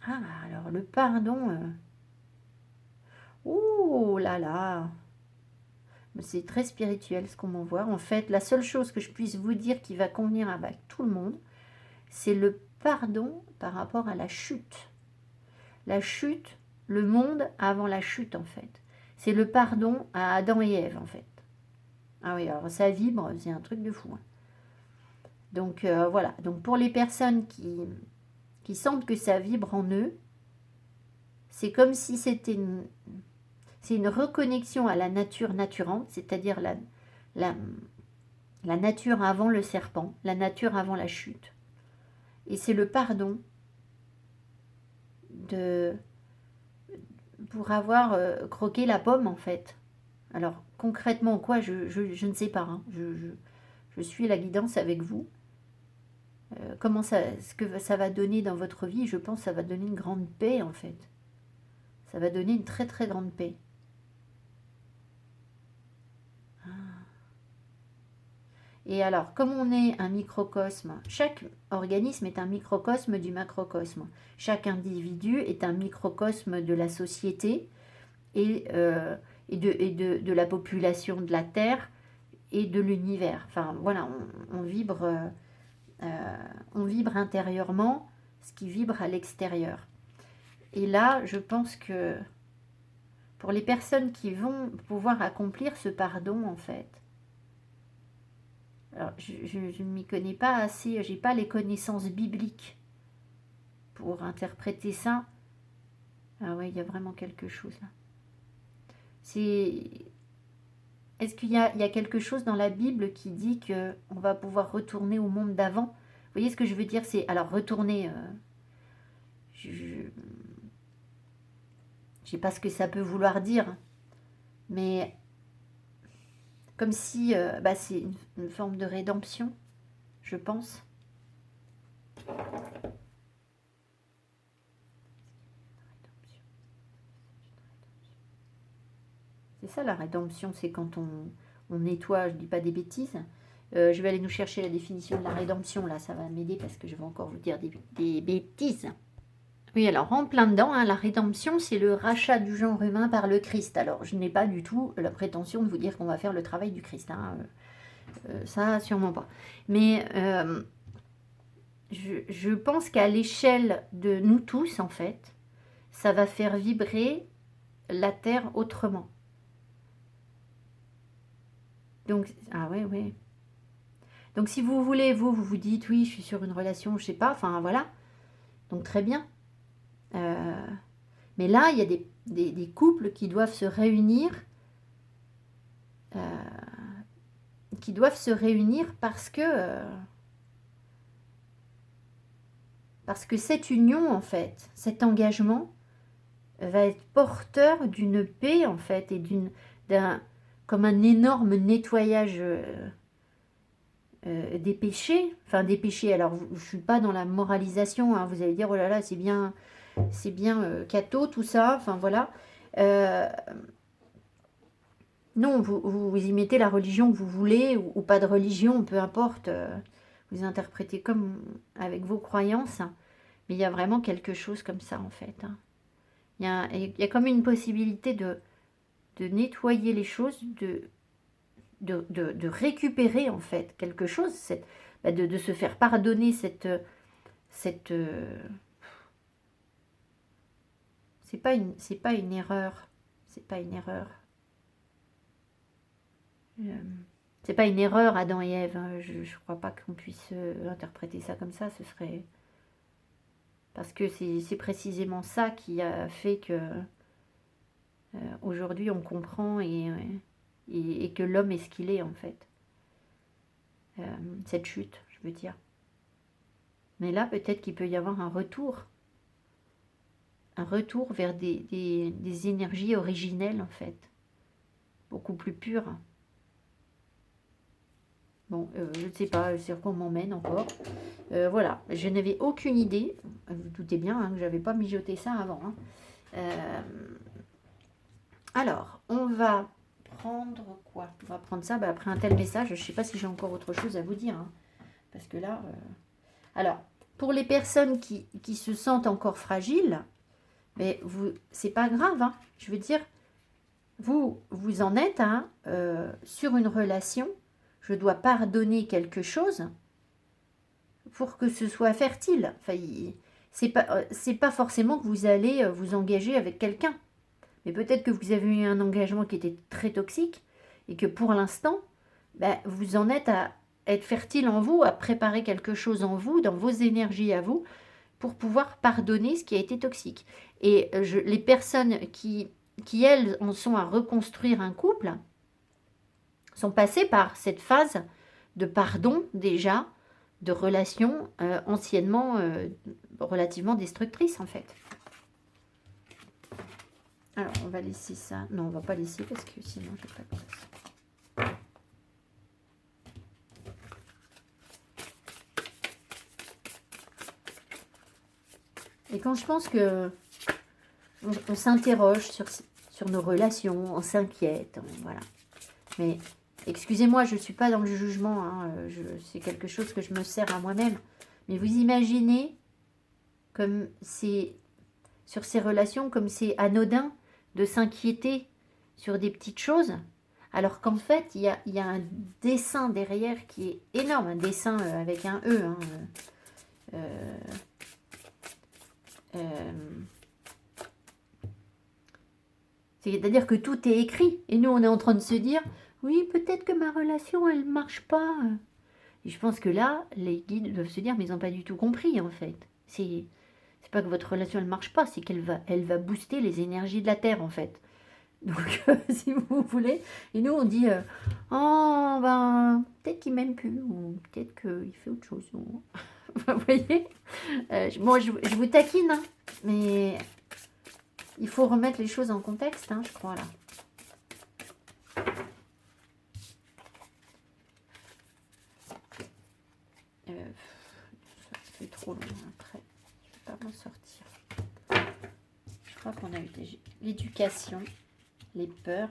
Ah, alors le pardon... Oh là là. C'est très spirituel ce qu'on m'envoie. En fait, la seule chose que je puisse vous dire qui va convenir avec tout le monde, c'est le pardon par rapport à la chute. La chute, le monde avant la chute, en fait. C'est le pardon à Adam et Ève, en fait. Ah oui, alors ça vibre, c'est un truc de fou. Hein. Donc voilà. Donc pour les personnes qui sentent que ça vibre en eux, c'est comme si c'était une reconnexion à la nature naturante, c'est-à-dire la nature avant le serpent, la nature avant la chute. Et c'est le pardon pour avoir croqué la pomme, en fait. Alors, concrètement, quoi, je ne sais pas. Hein. Je suis la guidance avec vous. Ce que ça va donner dans votre vie, je pense que ça va donner une grande paix, en fait. Ça va donner une très, très grande paix. Et alors, comme on est un microcosme, chaque organisme est un microcosme du macrocosme. Chaque individu est un microcosme de la société et de la population de la Terre et de l'univers. Enfin, voilà, on vibre intérieurement ce qui vibre à l'extérieur. Et là, je pense que pour les personnes qui vont pouvoir accomplir ce pardon, en fait, alors, je ne m'y connais pas assez, j'ai pas les connaissances bibliques pour interpréter ça. Ah ouais, il y a vraiment quelque chose là. Est-ce qu'il y a quelque chose dans la Bible qui dit que on va pouvoir retourner au monde d'avant? Vous voyez ce que je veux dire? C'est alors retourner. Je Je sais pas ce que ça peut vouloir dire, mais comme si c'est une forme de rédemption, je pense. C'est ça la rédemption, c'est quand on nettoie, je dis pas des bêtises. Je vais aller nous chercher la définition de la rédemption, là, ça va m'aider parce que je vais encore vous dire des bêtises. Oui, alors en plein dedans, hein, la rédemption, c'est le rachat du genre humain par le Christ. Alors, je n'ai pas du tout la prétention de vous dire qu'on va faire le travail du Christ. Hein, ça, sûrement pas. Mais je pense qu'à l'échelle de nous tous, en fait, ça va faire vibrer la Terre autrement. Donc, ah ouais, ouais. Donc, si vous voulez, vous dites, oui, je suis sur une relation, je sais pas, enfin, voilà. Donc, très bien. Mais là, il y a des couples qui doivent se réunir parce que cette union, en fait, cet engagement va être porteur d'une paix, en fait, et comme un énorme nettoyage des péchés. Enfin, des péchés. Alors, je ne suis pas dans la moralisation. Hein, vous allez dire, oh là là, c'est bien catho, tout ça. Enfin, voilà. Non, vous y mettez la religion que vous voulez, ou pas de religion, peu importe. Vous interprétez comme avec vos croyances. Mais il y a vraiment quelque chose comme ça, en fait. Hein. Il y a comme une possibilité de nettoyer les choses, de récupérer, en fait, quelque chose, de se faire pardonner cette c'est pas une erreur. C'est pas une erreur. C'est pas une erreur, Adam et Ève. Hein. Je ne crois pas qu'on puisse interpréter ça comme ça. Ce serait... Parce que c'est précisément ça qui a fait que aujourd'hui on comprend et que l'homme est ce qu'il est en fait. Cette chute, je veux dire. Mais là, peut-être qu'il peut y avoir un retour vers des énergies originelles en fait. Beaucoup plus pures. Bon, je ne sais pas sur quoi on m'emmène encore. Voilà, je n'avais aucune idée. Vous doutez bien hein, que je n'avais pas mijoté ça avant. Hein. Alors, on va prendre quoi? On va prendre ça après un tel message. Je ne sais pas si j'ai encore autre chose à vous dire. Hein, parce que là... Alors, pour les personnes qui se sentent encore fragiles, mais c'est pas grave. Hein, je veux dire, vous en êtes hein, sur une relation. Je dois pardonner quelque chose pour que ce soit fertile. Enfin, c'est pas forcément que vous allez vous engager avec quelqu'un. Mais peut-être que vous avez eu un engagement qui était très toxique et que pour l'instant, vous en êtes à être fertile en vous, à préparer quelque chose en vous, dans vos énergies à vous, pour pouvoir pardonner ce qui a été toxique. Et les personnes qui, elles, en sont à reconstruire un couple, sont passées par cette phase de pardon déjà, de relations anciennement relativement destructrices en fait. Alors on va laisser ça. Non, on va pas laisser parce que sinon je n'ai pas de place. Et quand je pense que on s'interroge sur nos relations, on s'inquiète, voilà. Mais excusez-moi, je ne suis pas dans le jugement, hein, c'est quelque chose que je me sers à moi-même. Mais vous imaginez comme c'est sur ces relations, comme c'est anodin de s'inquiéter sur des petites choses, alors qu'en fait, il y a un dessin derrière qui est énorme, un dessin avec un E. Hein, c'est-à-dire que tout est écrit. Et nous, on est en train de se dire, oui, peut-être que ma relation, elle ne marche pas. Et je pense que là, les guides doivent se dire, mais ils n'ont pas du tout compris, en fait. C'est pas que votre relation, elle ne marche pas, c'est qu'elle va booster les énergies de la Terre, en fait. Donc, si vous voulez. Et nous, on dit, oh, peut-être qu'il m'aime plus, ou peut-être qu'il fait autre chose. Ou... vous voyez, moi, je vous taquine, hein, mais Il faut remettre les choses en contexte, hein, je crois, là. Ça fait trop long après. Je ne vais pas m'en sortir. Je crois qu'on a eu l'éducation, les peurs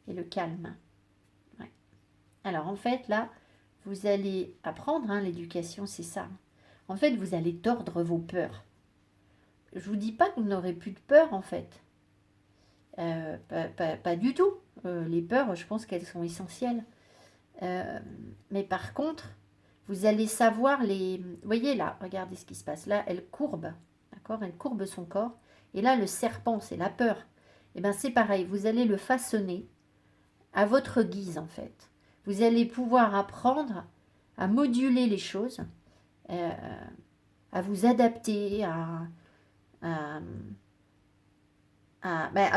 et le calme. Ouais. Alors, en fait, là, vous allez apprendre, hein, l'éducation, c'est ça. En fait, vous allez tordre vos peurs. Je vous dis pas que vous n'aurez plus de peur, en fait. Pas du tout. Les peurs, je pense qu'elles sont essentielles. Mais par contre, vous allez savoir les... Vous voyez là, regardez ce qui se passe. Là, elle courbe. D'accord? Elle courbe son corps. Et là, le serpent, c'est la peur. Et bien, c'est pareil. Vous allez le façonner à votre guise, en fait. Vous allez pouvoir apprendre à moduler les choses, à vous adapter, à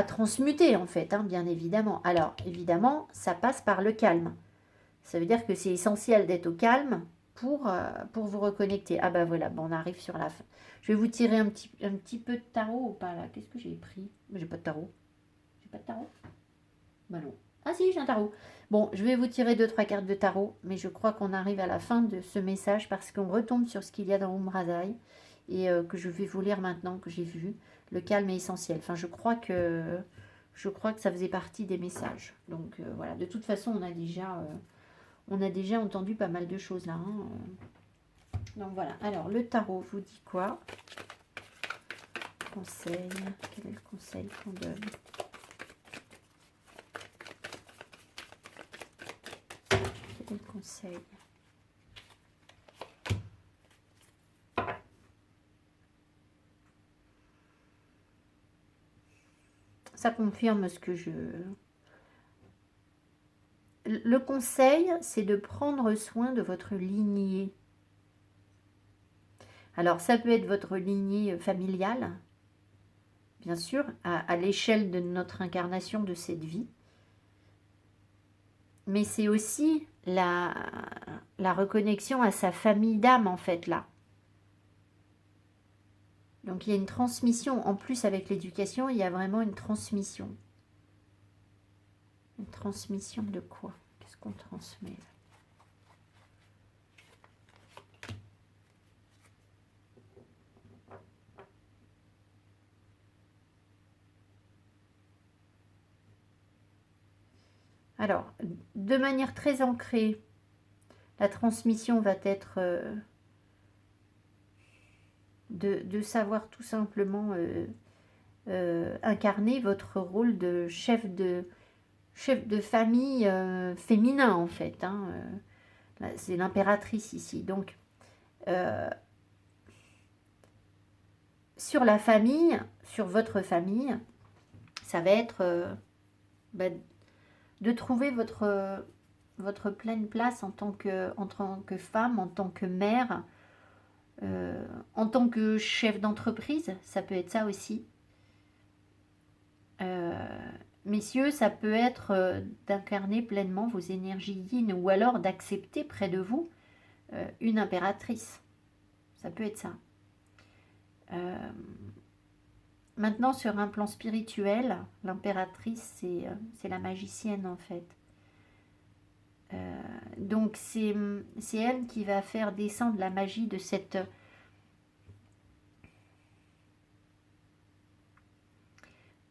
transmuter, en fait, hein, bien évidemment. Alors, évidemment, ça passe par le calme. Ça veut dire que c'est essentiel d'être au calme pour vous reconnecter. Ah ben voilà, bon, on arrive sur la fin. Je vais vous tirer un petit peu de tarot ou pas là. Qu'est-ce que j'ai pris? J'ai pas de tarot. J'ai pas de tarot? Bah non. Ah si, j'ai un tarot. Bon, je vais vous tirer 2-3 cartes de tarot, mais je crois qu'on arrive à la fin de ce message parce qu'on retombe sur ce qu'il y a dans Umrazai et que je vais vous lire maintenant, que j'ai vu. Le calme est essentiel. Enfin, je crois que ça faisait partie des messages. Donc voilà, de toute façon, on a déjà entendu pas mal de choses là. Hein. Donc voilà. Alors, le tarot vous dit quoi? Conseil. Quel est le conseil qu'on donne? Quel est le conseil? Ça confirme ce que je... Le conseil, c'est de prendre soin de votre lignée. Alors, ça peut être votre lignée familiale, bien sûr, à l'échelle de notre incarnation de cette vie. Mais c'est aussi la reconnexion à sa famille d'âme, en fait, là. Donc, il y a une transmission. En plus, avec l'éducation, il y a vraiment une transmission. Une transmission de quoi? Qu'est-ce qu'on transmet? Alors, de manière très ancrée, la transmission va être de savoir tout simplement incarner votre rôle de chef de famille féminin, en fait. Hein, c'est l'impératrice ici. Donc, sur la famille, sur votre famille, ça va être de trouver votre pleine place en tant que femme, en tant que mère, en tant que chef d'entreprise, ça peut être ça aussi. Messieurs, ça peut être d'incarner pleinement vos énergies yin ou alors d'accepter près de vous une impératrice. Ça peut être ça. Maintenant, sur un plan spirituel, l'impératrice, c'est la magicienne en fait. Donc, c'est elle qui va faire descendre la magie de cette...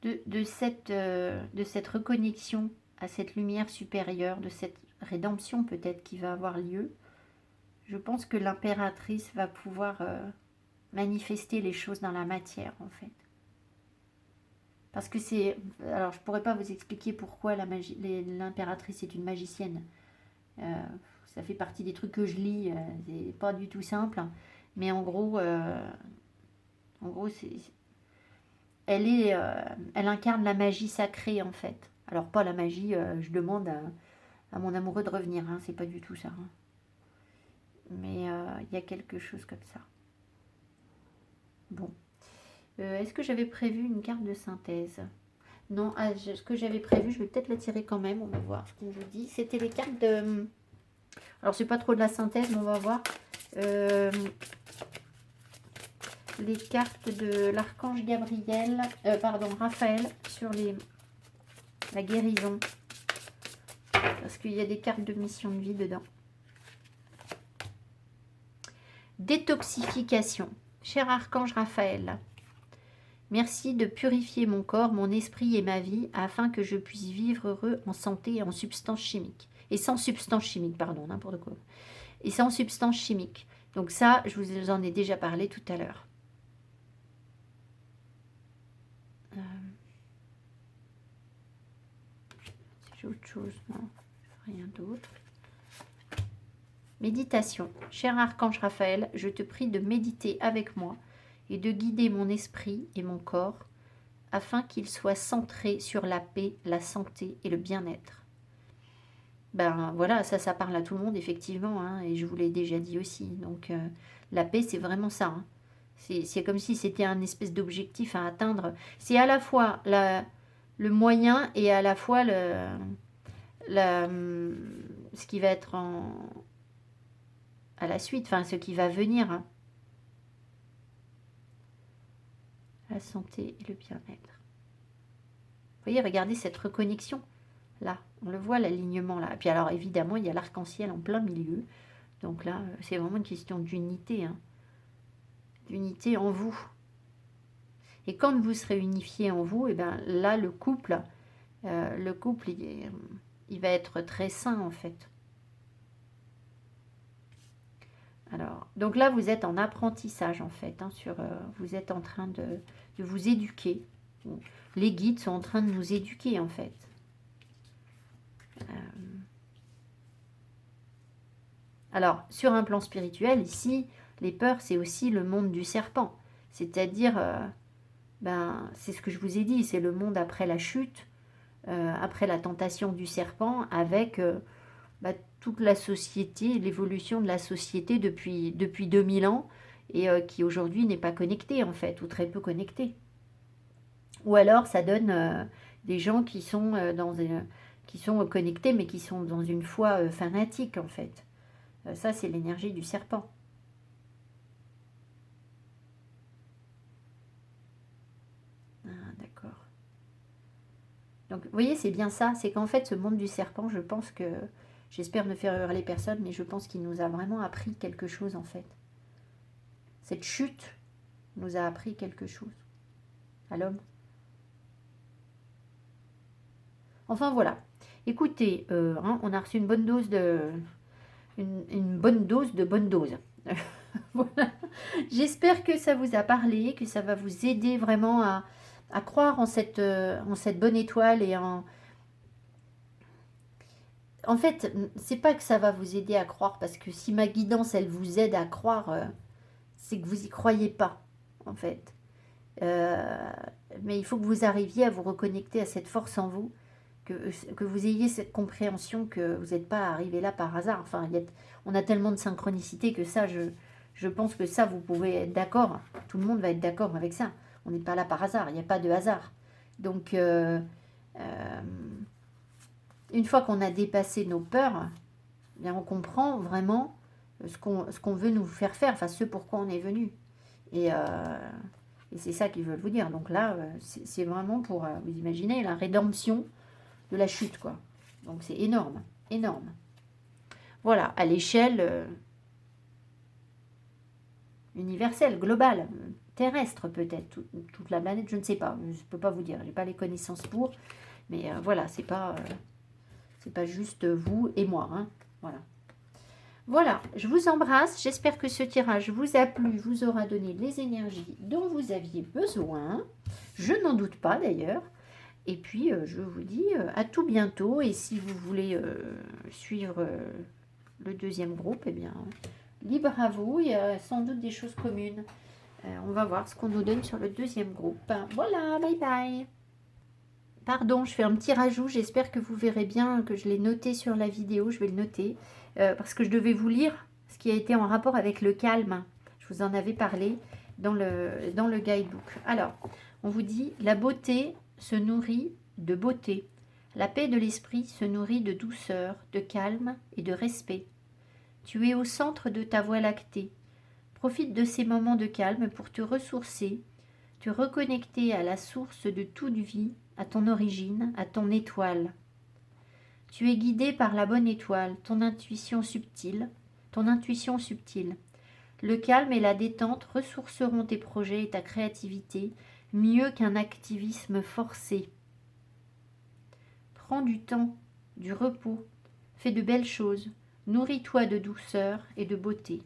De cette reconnexion à cette lumière supérieure, de cette rédemption peut-être qui va avoir lieu. Je pense que l'impératrice va pouvoir manifester les choses dans la matière en fait. Parce que c'est... Alors je ne pourrais pas vous expliquer pourquoi l'impératrice est une magicienne. Ça fait partie des trucs que je lis, c'est pas du tout simple. Mais en gros c'est... Elle incarne la magie sacrée en fait. Alors pas la magie, je demande à mon amoureux de revenir, hein, c'est pas du tout ça. Hein. Mais il y a quelque chose comme ça. Bon. Est-ce que j'avais prévu une carte de synthèse? Non, ce que j'avais prévu, je vais peut-être la tirer quand même, on va voir ce qu'on vous dit. C'était les cartes de... Alors c'est pas trop de la synthèse, mais on va voir. les cartes de l'archange Gabriel, pardon, Raphaël, sur la guérison. Parce qu'il y a des cartes de mission de vie dedans. Détoxification. Cher archange Raphaël, merci de purifier mon corps, mon esprit et ma vie afin que je puisse vivre heureux en santé et en substance chimique. Et sans substance chimique, pardon, n'importe quoi. Et sans substance chimique. Donc ça, je vous en ai déjà parlé tout à l'heure. Si j'ai autre chose, non, rien d'autre. Méditation. Cher archange Raphaël, je te prie de méditer avec moi et de guider mon esprit et mon corps afin qu'ils soient centrés sur la paix, la santé et le bien-être. Ben voilà, ça parle à tout le monde effectivement, hein, et je vous l'ai déjà dit aussi. Donc la paix, c'est vraiment ça. Hein. C'est comme si c'était un espèce d'objectif à atteindre. C'est à la fois le moyen et à la fois ce qui va être à la suite, enfin ce qui va venir. Hein. La santé et le bien-être. Vous voyez, regardez cette reconnexion. Là, on le voit, l'alignement là. Et puis alors, évidemment, il y a l'arc-en-ciel en plein milieu. Donc là, c'est vraiment une question d'unité. Hein. D'unité en vous. Et quand vous serez unifié en vous, et ben là, le couple il va être très sain, en fait. Alors, donc là, vous êtes en apprentissage, en fait. Hein, vous êtes en train de vous éduquer. Les guides sont en train de nous éduquer, en fait. Alors, sur un plan spirituel, ici, les peurs, c'est aussi le monde du serpent. C'est-à-dire, c'est ce que je vous ai dit, c'est le monde après la chute, après la tentation du serpent, avec toute la société, l'évolution de la société depuis 2000 ans, et qui aujourd'hui n'est pas connectée, en fait, ou très peu connectée. Ou alors, ça donne des gens qui sont qui sont connectés, mais qui sont dans une foi fanatique, en fait. Ça, c'est l'énergie du serpent. Ah, d'accord. Donc, vous voyez, c'est bien ça. C'est qu'en fait, ce monde du serpent, je pense que... J'espère ne faire hurler personne, mais je pense qu'il nous a vraiment appris quelque chose, en fait. Cette chute nous a appris quelque chose à l'homme. Enfin, voilà. Écoutez, on a reçu une bonne dose une bonne dose de bonne dose. Voilà. J'espère que ça vous a parlé, que ça va vous aider vraiment à croire en cette bonne étoile et en fait, c'est pas que ça va vous aider à croire, parce que si ma guidance, elle vous aide à croire, c'est que vous y croyez pas, en fait. Mais il faut que vous arriviez à vous reconnecter à cette force en vous, que vous ayez cette compréhension que vous n'êtes pas arrivé là par hasard. Enfin, on a tellement de synchronicité que ça, je pense que ça, vous pouvez être d'accord. Tout le monde va être d'accord avec ça. On n'est pas là par hasard, il n'y a pas de hasard. Donc, une fois qu'on a dépassé nos peurs, bien, on comprend vraiment ce qu'on veut nous faire faire, enfin ce pourquoi on est venu. Et c'est ça qu'ils veulent vous dire. Donc là, c'est vraiment pour, vous imaginez, la rédemption de la chute, quoi. Donc c'est énorme, énorme. Voilà, à l'échelle universelle, globale, terrestre peut-être, toute la planète, je ne sais pas, je ne peux pas vous dire, je n'ai pas les connaissances pour, mais voilà, c'est pas juste vous et moi, hein. Voilà. Voilà, je vous embrasse, j'espère que ce tirage vous a plu, vous aura donné les énergies dont vous aviez besoin, je n'en doute pas d'ailleurs. Et puis, je vous dis à tout bientôt. Et si vous voulez suivre le deuxième groupe, eh bien, libre à vous. Il y a sans doute des choses communes. On va voir ce qu'on nous donne sur le deuxième groupe. Voilà, bye bye. Pardon, je fais un petit rajout. J'espère que vous verrez bien que je l'ai noté sur la vidéo. Je vais le noter parce que je devais vous lire ce qui a été en rapport avec le calme. Je vous en avais parlé dans le guidebook. Alors, on vous dit la beauté se nourrit de beauté. La paix de l'esprit se nourrit de douceur, de calme et de respect. Tu es au centre de ta voie lactée. Profite de ces moments de calme pour te ressourcer, te reconnecter à la source de toute vie, à ton origine, à ton étoile. Tu es guidé par la bonne étoile, ton intuition subtile. Le calme et la détente ressourceront tes projets et ta créativité mieux qu'un activisme forcé. Prends du temps, du repos, fais de belles choses, nourris-toi de douceur et de beauté.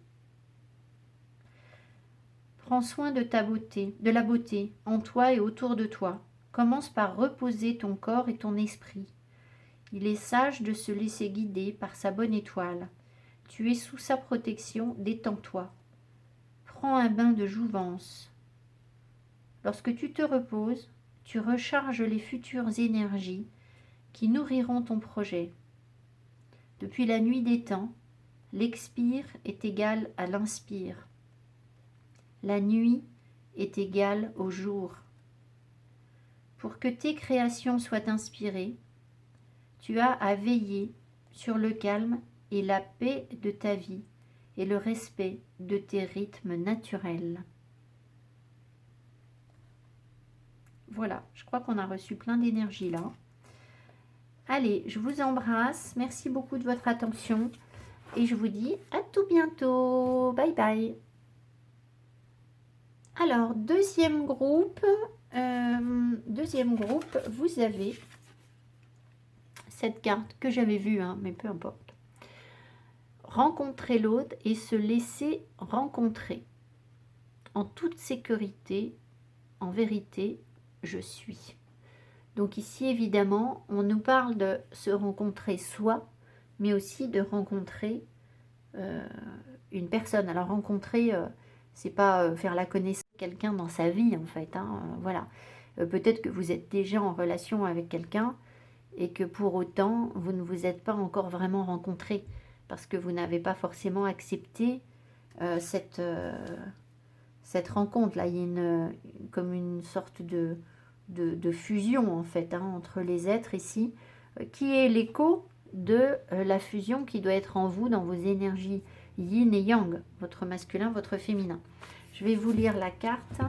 Prends soin de ta beauté, de la beauté en toi et autour de toi. Commence par reposer ton corps et ton esprit. Il est sage de se laisser guider par sa bonne étoile. Tu es sous sa protection, détends-toi. Prends un bain de jouvence. Lorsque tu te reposes, tu recharges les futures énergies qui nourriront ton projet. Depuis la nuit des temps, l'expire est égal à l'inspire. La nuit est égale au jour. Pour que tes créations soient inspirées, tu as à veiller sur le calme et la paix de ta vie et le respect de tes rythmes naturels. Voilà, je crois qu'on a reçu plein d'énergie là. Allez, je vous embrasse. Merci beaucoup de votre attention et je vous dis à tout bientôt. Bye bye. Alors, deuxième groupe, vous avez cette carte que j'avais vue, hein, mais peu importe. Rencontrer l'autre et se laisser rencontrer. En toute sécurité, en vérité, je suis. Donc ici, évidemment, on nous parle de se rencontrer soi, mais aussi de rencontrer une personne. Alors rencontrer, c'est pas faire la connaissance de quelqu'un dans sa vie, en fait. Hein, voilà. Peut-être que vous êtes déjà en relation avec quelqu'un et que pour autant, vous ne vous êtes pas encore vraiment rencontrés parce que vous n'avez pas forcément accepté cette rencontre-là. Il y a comme une sorte de fusion, en fait, hein, entre les êtres ici, qui est l'écho de la fusion qui doit être en vous, dans vos énergies yin et yang, votre masculin, votre féminin. Je vais vous lire la carte.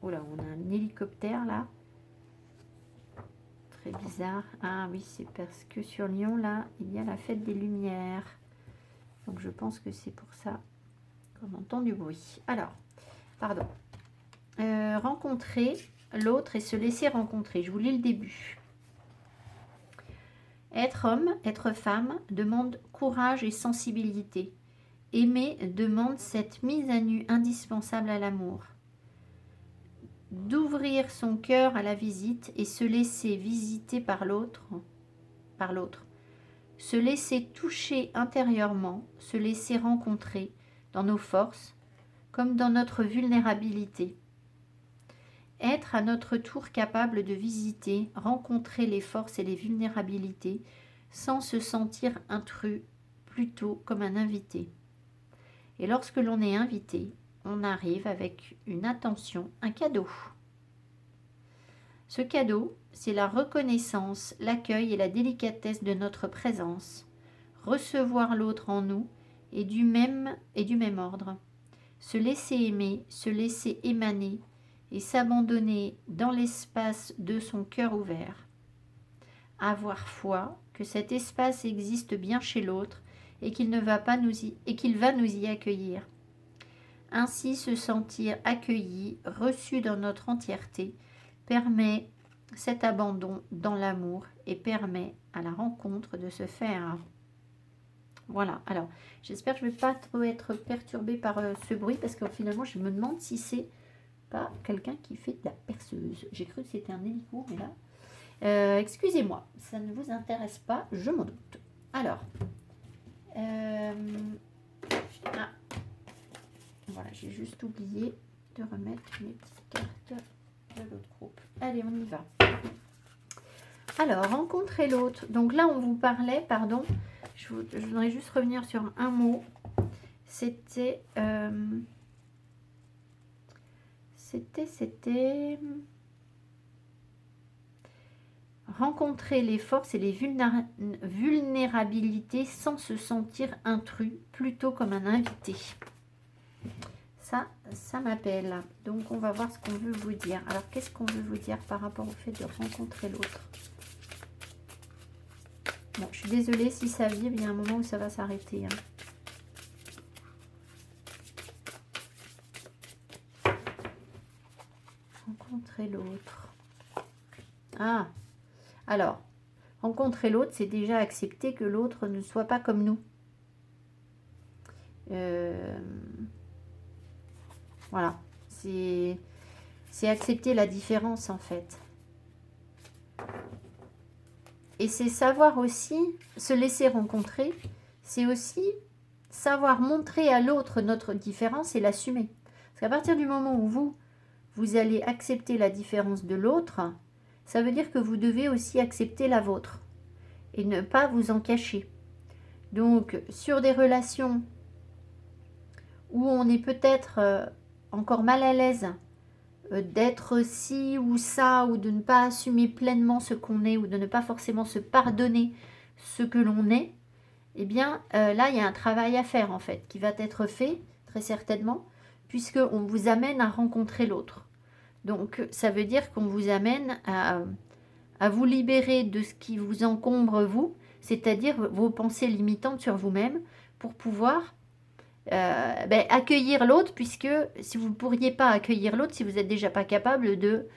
Oh là, on a un hélicoptère, là. Très bizarre. Ah oui, c'est parce que sur Lyon, là, il y a la fête des Lumières. Donc, je pense que c'est pour ça qu'on entend du bruit. Alors, pardon. Rencontrer l'autre et se laisser rencontrer. Je vous lis le début. Être homme, être femme demande courage et sensibilité. Aimer demande cette mise à nu indispensable à l'amour. D'ouvrir son cœur à la visite et se laisser visiter par l'autre. Se laisser toucher intérieurement, se laisser rencontrer dans nos forces comme dans notre vulnérabilité. Être à notre tour capable de visiter, rencontrer les forces et les vulnérabilités sans se sentir intrus, plutôt comme un invité. Et lorsque l'on est invité, on arrive avec une attention, un cadeau. Ce cadeau, c'est la reconnaissance, l'accueil et la délicatesse de notre présence. Recevoir l'autre en nous est du même ordre. Se laisser aimer, se laisser émaner et s'abandonner dans l'espace de son cœur ouvert. Avoir foi que cet espace existe bien chez l'autre et qu'il va nous y accueillir. Ainsi se sentir accueilli, reçu dans notre entièreté, permet cet abandon dans l'amour et permet à la rencontre de se faire. Voilà, alors j'espère que je ne vais pas trop être perturbée par ce bruit parce que finalement je me demande si c'est pas quelqu'un qui fait de la perceuse. J'ai cru que c'était un hélico, mais là, excusez-moi, ça ne vous intéresse pas, je m'en doute. Alors, voilà, j'ai juste oublié de remettre mes petites cartes de l'autre groupe. Allez, on y va. Alors, rencontrer l'autre. Donc là, on vous parlait, pardon, je voudrais juste revenir sur un mot. C'était... rencontrer les forces et les vulnérabilités sans se sentir intrus, plutôt comme un invité. ça m'appelle. Donc, on va voir ce qu'on veut vous dire. Alors, qu'est-ce qu'on veut vous dire par rapport au fait de rencontrer l'autre? Bon, je suis désolée si ça vibre, il y a un moment où ça va s'arrêter. Hein. Rencontrer l'autre. Ah, alors, rencontrer l'autre, c'est déjà accepter que l'autre ne soit pas comme nous. Voilà, c'est accepter la différence en fait. Et c'est savoir aussi se laisser rencontrer, c'est aussi savoir montrer à l'autre notre différence et l'assumer. Parce qu'à partir du moment où vous allez accepter la différence de l'autre, ça veut dire que vous devez aussi accepter la vôtre et ne pas vous en cacher. Donc, sur des relations où on est peut-être encore mal à l'aise d'être ci ou ça, ou de ne pas assumer pleinement ce qu'on est, ou de ne pas forcément se pardonner ce que l'on est, eh bien là, il y a un travail à faire en fait, qui va être fait, très certainement, puisqu'on vous amène à rencontrer l'autre. Donc, ça veut dire qu'on vous amène à vous libérer de ce qui vous encombre, vous, c'est-à-dire vos pensées limitantes sur vous-même, pour pouvoir accueillir l'autre, puisque si vous ne pourriez pas accueillir l'autre, si vous n'êtes déjà pas capable de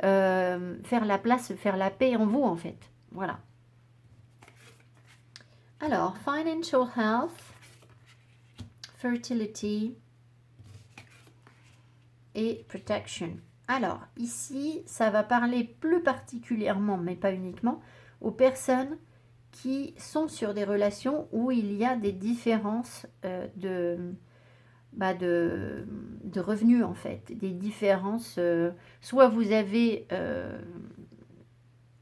faire la place, faire la paix en vous, en fait. Voilà. Alors, financial health, fertility et protection. Alors, ici, ça va parler plus particulièrement, mais pas uniquement, aux personnes qui sont sur des relations où il y a des différences de revenus en fait, des différences, soit vous avez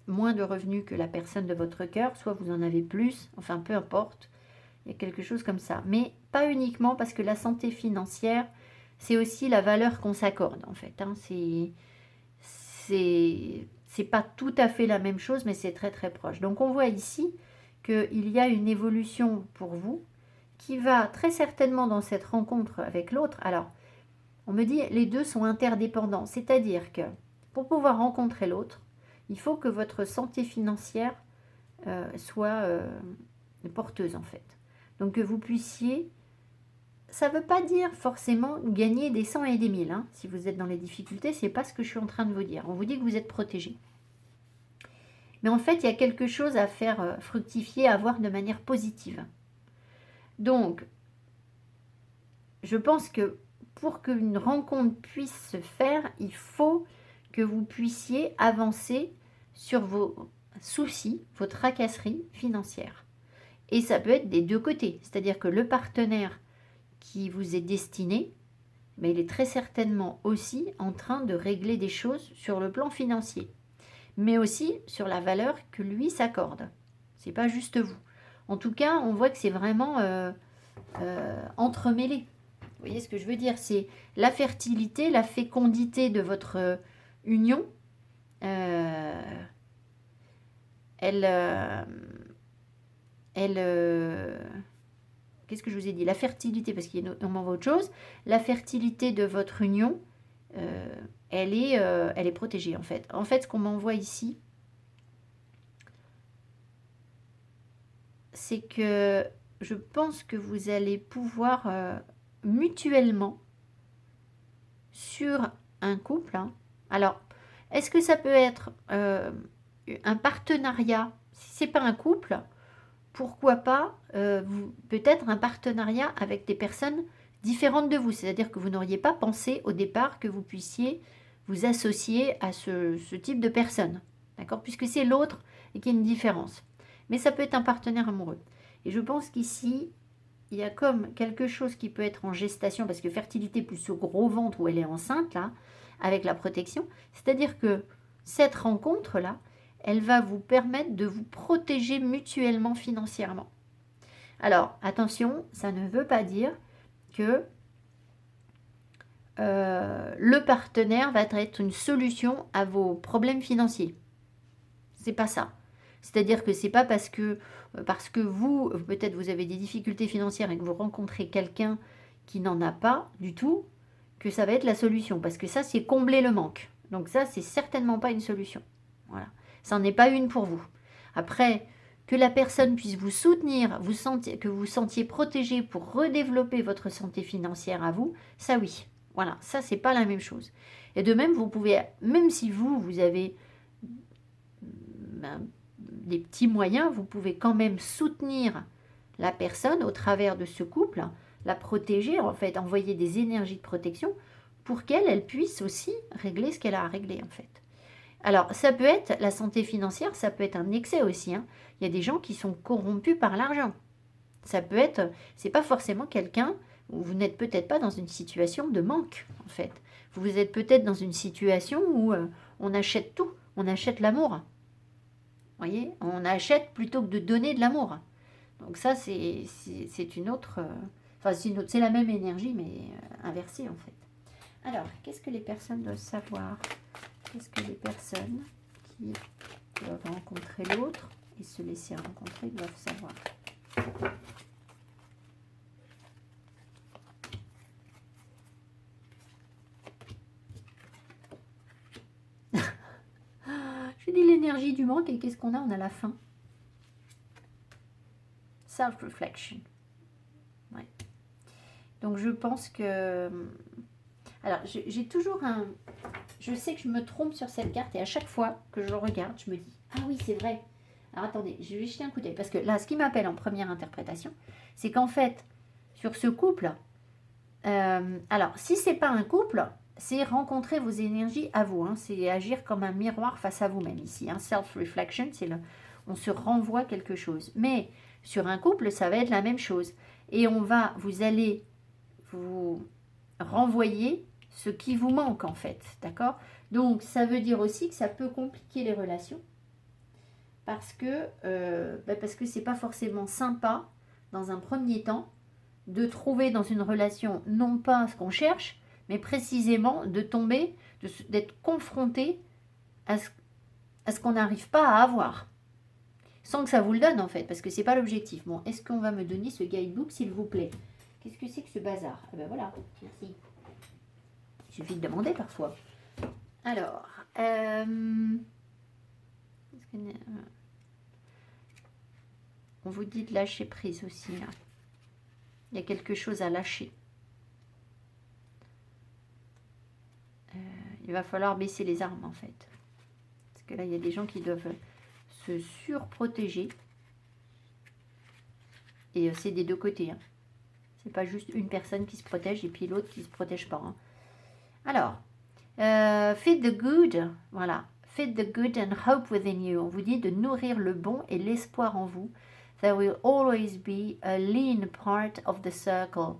moins de revenus que la personne de votre cœur, soit vous en avez plus, enfin peu importe, il y a quelque chose comme ça, mais pas uniquement parce que la santé financière, c'est aussi la valeur qu'on s'accorde en fait, hein. C'est pas tout à fait la même chose, mais c'est très très proche. Donc on voit ici qu'il y a une évolution pour vous qui va très certainement dans cette rencontre avec l'autre. Alors, on me dit les deux sont interdépendants, c'est-à-dire que pour pouvoir rencontrer l'autre, il faut que votre santé financière soit porteuse en fait. Donc que vous puissiez, ça ne veut pas dire forcément gagner des 100 et des 1000. Hein. Si vous êtes dans les difficultés, c'est pas ce que je suis en train de vous dire. On vous dit que vous êtes protégé. Mais en fait, il y a quelque chose à faire fructifier, à voir de manière positive. Donc, je pense que pour qu'une rencontre puisse se faire, il faut que vous puissiez avancer sur vos soucis, vos tracasseries financières. Et ça peut être des deux côtés, c'est-à-dire que le partenaire qui vous est destiné, mais il est très certainement aussi en train de régler des choses sur le plan financier, mais aussi sur la valeur que lui s'accorde. C'est pas juste vous. En tout cas, on voit que c'est vraiment entremêlé. Vous voyez ce que je veux dire? C'est la fertilité, la fécondité de votre union. Qu'est-ce que je vous ai dit? La fertilité, parce qu'il y a énormément autre chose. La fertilité de votre union, elle est protégée en fait. En fait, ce qu'on m'envoie ici, c'est que je pense que vous allez pouvoir mutuellement sur un couple. Hein. Alors, est-ce que ça peut être un partenariat? Si c'est pas un couple, pourquoi pas peut-être un partenariat avec des personnes différentes de vous. C'est-à-dire que vous n'auriez pas pensé au départ que vous puissiez vous associer à ce type de personne. D'accord? Puisque c'est l'autre et qu'il y a une différence. Mais ça peut être un partenaire amoureux. Et je pense qu'ici, il y a comme quelque chose qui peut être en gestation, parce que fertilité plus au gros ventre où elle est enceinte, là, avec la protection, c'est-à-dire que cette rencontre-là, elle va vous permettre de vous protéger mutuellement financièrement. Alors, attention, ça ne veut pas dire que le partenaire va être une solution à vos problèmes financiers. C'est pas ça. C'est-à-dire que c'est pas parce que vous, peut-être vous avez des difficultés financières et que vous rencontrez quelqu'un qui n'en a pas du tout, que ça va être la solution, parce que ça, c'est combler le manque. Donc ça, c'est certainement pas une solution. Voilà. Ça n'en est pas une pour vous. Après, que la personne puisse vous soutenir, que vous vous sentiez protégé pour redévelopper votre santé financière à vous, ça oui. Voilà, ça, c'est pas la même chose. Et de même, vous pouvez, même si vous avez des petits moyens, vous pouvez quand même soutenir la personne au travers de ce couple, la protéger, en fait, envoyer des énergies de protection pour qu'elle puisse aussi régler ce qu'elle a à régler, en fait. Alors, ça peut être la santé financière, ça peut être un excès aussi. Hein. Il y a des gens qui sont corrompus par l'argent. Ça peut être, c'est pas forcément quelqu'un, vous n'êtes peut-être pas dans une situation de manque, en fait. Vous êtes peut-être dans une situation où on achète tout, on achète l'amour. Vous voyez, on achète plutôt que de donner de l'amour. Donc ça, c'est une autre... Enfin, c'est la même énergie, mais inversée, en fait. Alors, qu'est-ce que les personnes doivent savoir? Qu'est-ce que les personnes qui doivent rencontrer l'autre et se laisser rencontrer doivent savoir? Je dis l'énergie du manque et qu'est-ce qu'on a? On a la faim. Self-reflection. Ouais. Donc je pense que... Alors j'ai toujours un... Je sais que je me trompe sur cette carte et à chaque fois que je le regarde, je me dis « Ah oui, c'est vrai !» Alors attendez, je vais jeter un coup d'œil. Parce que là, ce qui m'appelle en première interprétation, c'est qu'en fait, sur ce couple... alors, si c'est pas un couple, c'est rencontrer vos énergies à vous. Hein, c'est agir comme un miroir face à vous-même ici. Hein, self-reflection, c'est on se renvoie quelque chose. Mais sur un couple, ça va être la même chose. Et vous allez vous renvoyer ce qui vous manque en fait, d'accord? Donc ça veut dire aussi que ça peut compliquer les relations parce que c'est pas forcément sympa dans un premier temps de trouver dans une relation non pas ce qu'on cherche, mais précisément de tomber, d'être confronté à ce qu'on n'arrive pas à avoir. Sans que ça vous le donne en fait, parce que c'est pas l'objectif. Bon, est-ce qu'on va me donner ce guidebook s'il vous plaît? Qu'est-ce que c'est que ce bazar? Ah ben voilà, merci. Il suffit de demander parfois. Alors, on vous dit de lâcher prise aussi. Là. Il y a quelque chose à lâcher. Il va falloir baisser les armes en fait. Parce que là, il y a des gens qui doivent se surprotéger. Et c'est des deux côtés. Hein. C'est pas juste une personne qui se protège et puis l'autre qui se protège pas. Hein. Alors, feed the good, voilà. Feed the good and hope within you. On vous dit de nourrir le bon et l'espoir en vous. There will always be a lean part of the circle.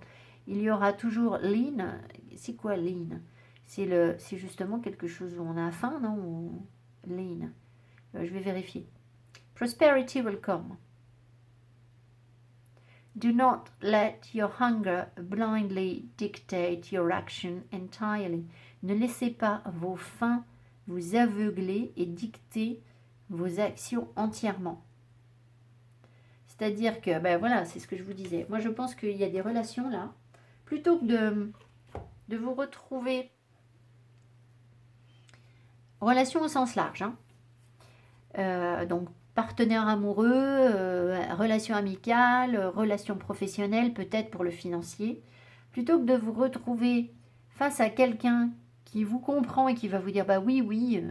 Il y aura toujours lean. C'est quoi lean? C'est justement quelque chose où on a faim, non? Ou lean. Je vais vérifier. Prosperity will come. Do not let your hunger blindly dictate your action entirely. Ne laissez pas vos faims vous aveugler et dicter vos actions entièrement. C'est-à-dire que, ben voilà, c'est ce que je vous disais. Moi, je pense qu'il y a des relations là, plutôt que de vous retrouver, relations au sens large, hein. Donc, partenaire amoureux, relation amicale, relation professionnelle, peut-être pour le financier, plutôt que de vous retrouver face à quelqu'un qui vous comprend et qui va vous dire bah oui,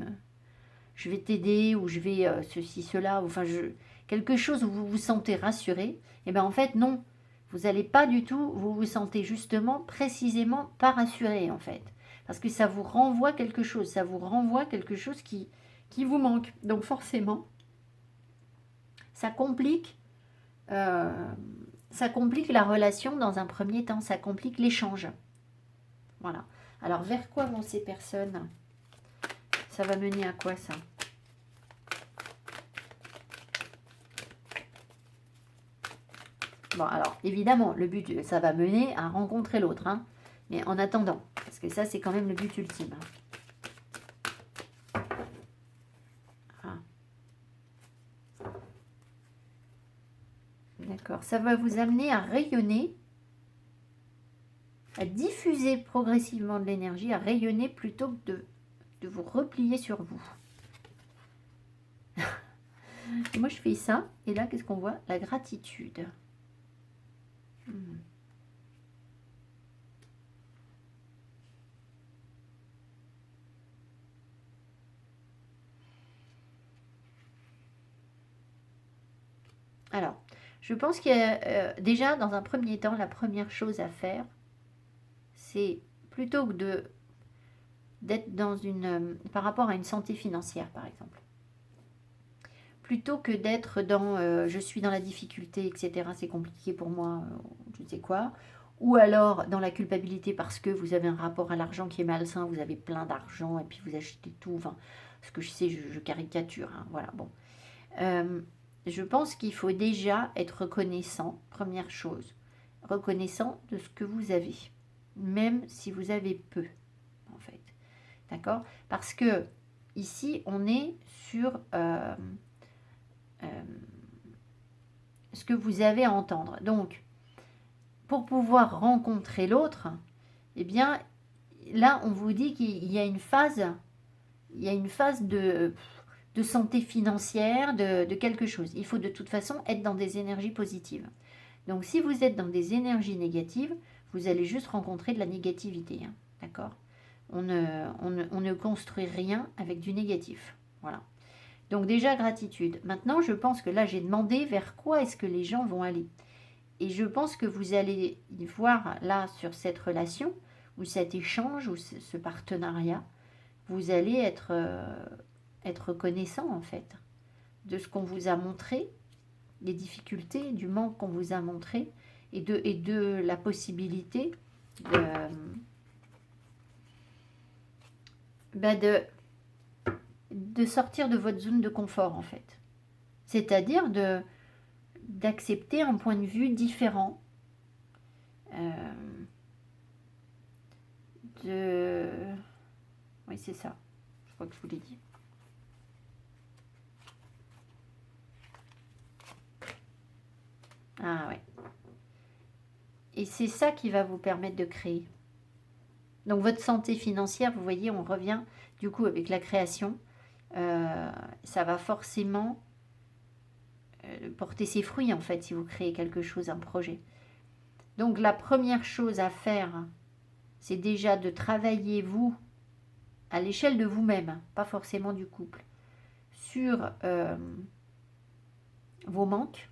je vais t'aider ou je vais ceci, cela, enfin quelque chose où vous vous sentez rassuré, et bien en fait non, vous n'allez pas du tout, vous vous sentez justement précisément pas rassuré en fait, parce que ça vous renvoie quelque chose, qui vous manque, donc forcément ça complique la relation dans un premier temps, ça complique l'échange. Voilà. Alors, vers quoi vont ces personnes? Ça va mener à quoi, ça? Bon, alors, évidemment, le but, ça va mener à rencontrer l'autre. Hein, mais en attendant, parce que ça, c'est quand même le but ultime. Ah. D'accord. Ça va vous amener à rayonner à diffuser progressivement de l'énergie, à rayonner plutôt que de vous replier sur vous. Et moi, je fais ça. Et là, qu'est-ce qu'on voit? La gratitude. Alors, je pense qu'il y a déjà, dans un premier temps, la première chose à faire, c'est plutôt que d'être dans par rapport à une santé financière, par exemple, plutôt que d'être dans je suis dans la difficulté, etc., c'est compliqué pour moi, je ne sais quoi, ou alors dans la culpabilité parce que vous avez un rapport à l'argent qui est malsain, vous avez plein d'argent et puis vous achetez tout, enfin, ce que je sais, je caricature, hein, voilà, bon. Je pense qu'il faut déjà être reconnaissant, première chose, reconnaissant de ce que vous avez, même si vous avez peu, en fait, d'accord? Parce que ici, on est sur ce que vous avez à entendre. Donc, pour pouvoir rencontrer l'autre, eh bien, là, on vous dit qu'il y a une phase, de santé financière, de quelque chose. Il faut de toute façon être dans des énergies positives. Donc, si vous êtes dans des énergies négatives, vous allez juste rencontrer de la négativité. Hein, d'accord? On ne construit rien avec du négatif. Voilà. Donc déjà, gratitude. Maintenant, je pense que là, j'ai demandé vers quoi est-ce que les gens vont aller. Et je pense que vous allez voir là, sur cette relation, ou cet échange, ou ce partenariat, vous allez être reconnaissant, en fait, de ce qu'on vous a montré, des difficultés, du manque qu'on vous a montré, et de la possibilité de sortir de votre zone de confort, en fait. C'est-à-dire d'accepter un point de vue différent, oui, c'est ça, je crois que je vous l'ai dit. Ah ouais. Et c'est ça qui va vous permettre de créer. Donc votre santé financière, vous voyez, on revient du coup avec la création. Ça va forcément porter ses fruits en fait si vous créez quelque chose, un projet. Donc la première chose à faire, c'est déjà de travailler vous, à l'échelle de vous-même, pas forcément du couple, sur vos manques,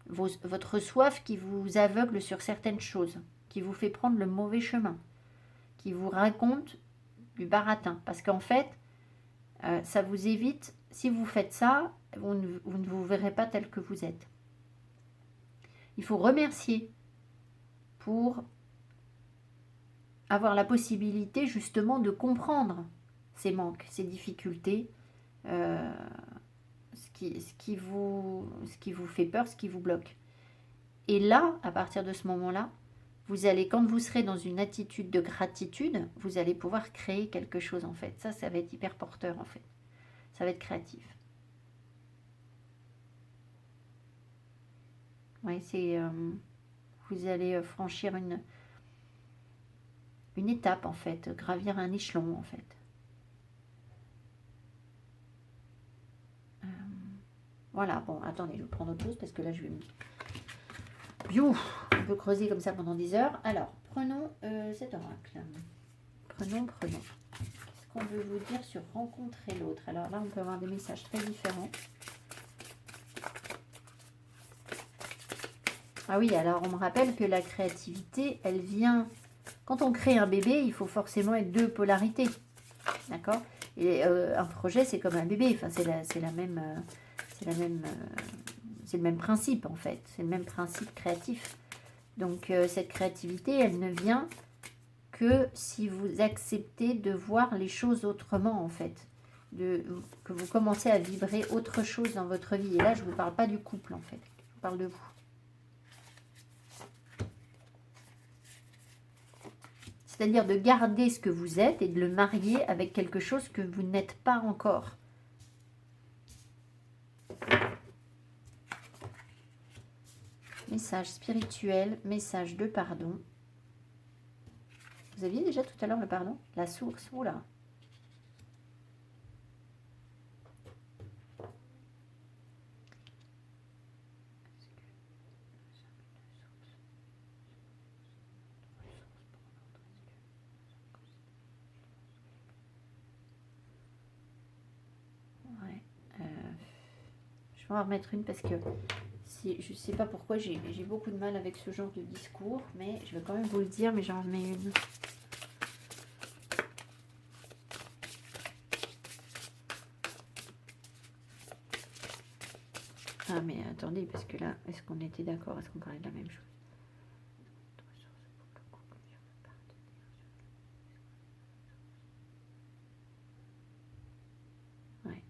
votre soif qui vous aveugle sur certaines choses, qui vous fait prendre le mauvais chemin, qui vous raconte du baratin. Parce qu'en fait, ça vous évite, si vous faites ça, vous ne vous verrez pas tel que vous êtes. Il faut remercier pour avoir la possibilité justement de comprendre ces manques, ces difficultés, ce qui vous fait peur, ce qui vous bloque. Et là, à partir de ce moment-là, vous allez, quand vous serez dans une attitude de gratitude, vous allez pouvoir créer quelque chose en fait. Ça va être hyper porteur en fait. Ça va être créatif. Oui, c'est... vous allez franchir une étape en fait, gravir un échelon en fait. Voilà, bon, attendez, je vais prendre autre chose parce que là je vais me... On peut creuser comme ça pendant des heures. Alors, prenons cet oracle. Prenons. Qu'est-ce qu'on veut vous dire sur rencontrer l'autre? Alors là, on peut avoir des messages très différents. Ah oui, alors on me rappelle que la créativité, elle vient... Quand on crée un bébé, il faut forcément être deux polarités. D'accord? Et un projet, c'est comme un bébé. Enfin, c'est le même principe, en fait. C'est le même principe créatif. Donc, cette créativité, elle ne vient que si vous acceptez de voir les choses autrement, en fait. Que vous commencez à vibrer autre chose dans votre vie. Et là, je ne vous parle pas du couple, en fait. Je vous parle de vous. C'est-à-dire de garder ce que vous êtes et de le marier avec quelque chose que vous n'êtes pas encore. Message spirituel, message de pardon. Vous aviez déjà tout à l'heure le pardon? La source, oula. Ouais. Je vais en remettre une parce que je ne sais pas pourquoi j'ai beaucoup de mal avec ce genre de discours, mais je vais quand même vous le dire, mais j'en remets une. Ah mais attendez, parce que là, est-ce qu'on était d'accord? Est-ce qu'on parlait de la même chose? Ouais.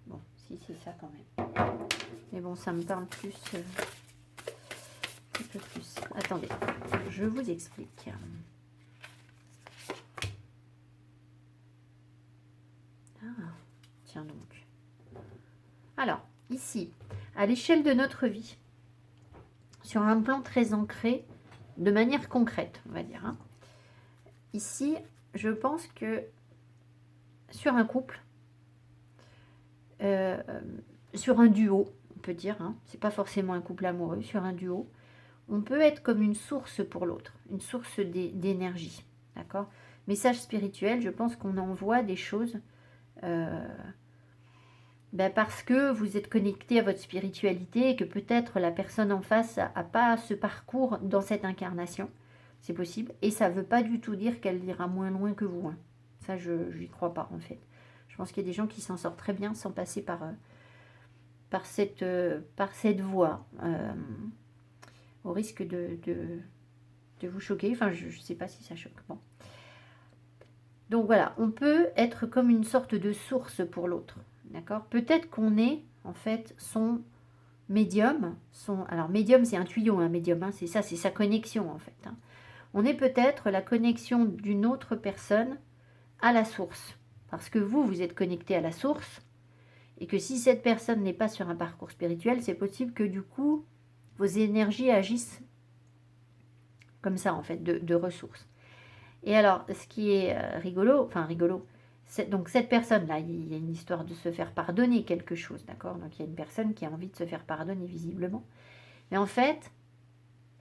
Bon, si c'est ça quand même. Mais bon, ça me parle plus... un peu plus. Attendez, je vous explique. Ah, tiens donc. Alors, ici, à l'échelle de notre vie, sur un plan très ancré, de manière concrète, on va dire. Hein. Ici, je pense que sur un couple, sur un duo, on peut dire, hein, c'est pas forcément un couple amoureux, sur un duo, on peut être comme une source pour l'autre, une source d'énergie, d'accord? Message spirituel, je pense qu'on envoie des choses parce que vous êtes connecté à votre spiritualité et que peut-être la personne en face n'a pas ce parcours dans cette incarnation, c'est possible, et ça ne veut pas du tout dire qu'elle ira moins loin que vous, hein. Ça je n'y crois pas en fait. Je pense qu'il y a des gens qui s'en sortent très bien sans passer par cette voie, au risque de vous choquer. Enfin, je ne sais pas si ça choque. Bon. Donc voilà, on peut être comme une sorte de source pour l'autre. D'accord? Peut-être qu'on est, en fait, son médium. Alors, médium, c'est un tuyau, un médium. Hein, c'est ça, c'est sa connexion, en fait. Hein. On est peut-être la connexion d'une autre personne à la source. Parce que vous êtes connecté à la source. Et que si cette personne n'est pas sur un parcours spirituel, c'est possible que du coup, vos énergies agissent comme ça, en fait, de ressources. Et alors, ce qui est rigolo, donc cette personne-là, il y a une histoire de se faire pardonner quelque chose, d'accord? Donc il y a une personne qui a envie de se faire pardonner visiblement. Mais en fait,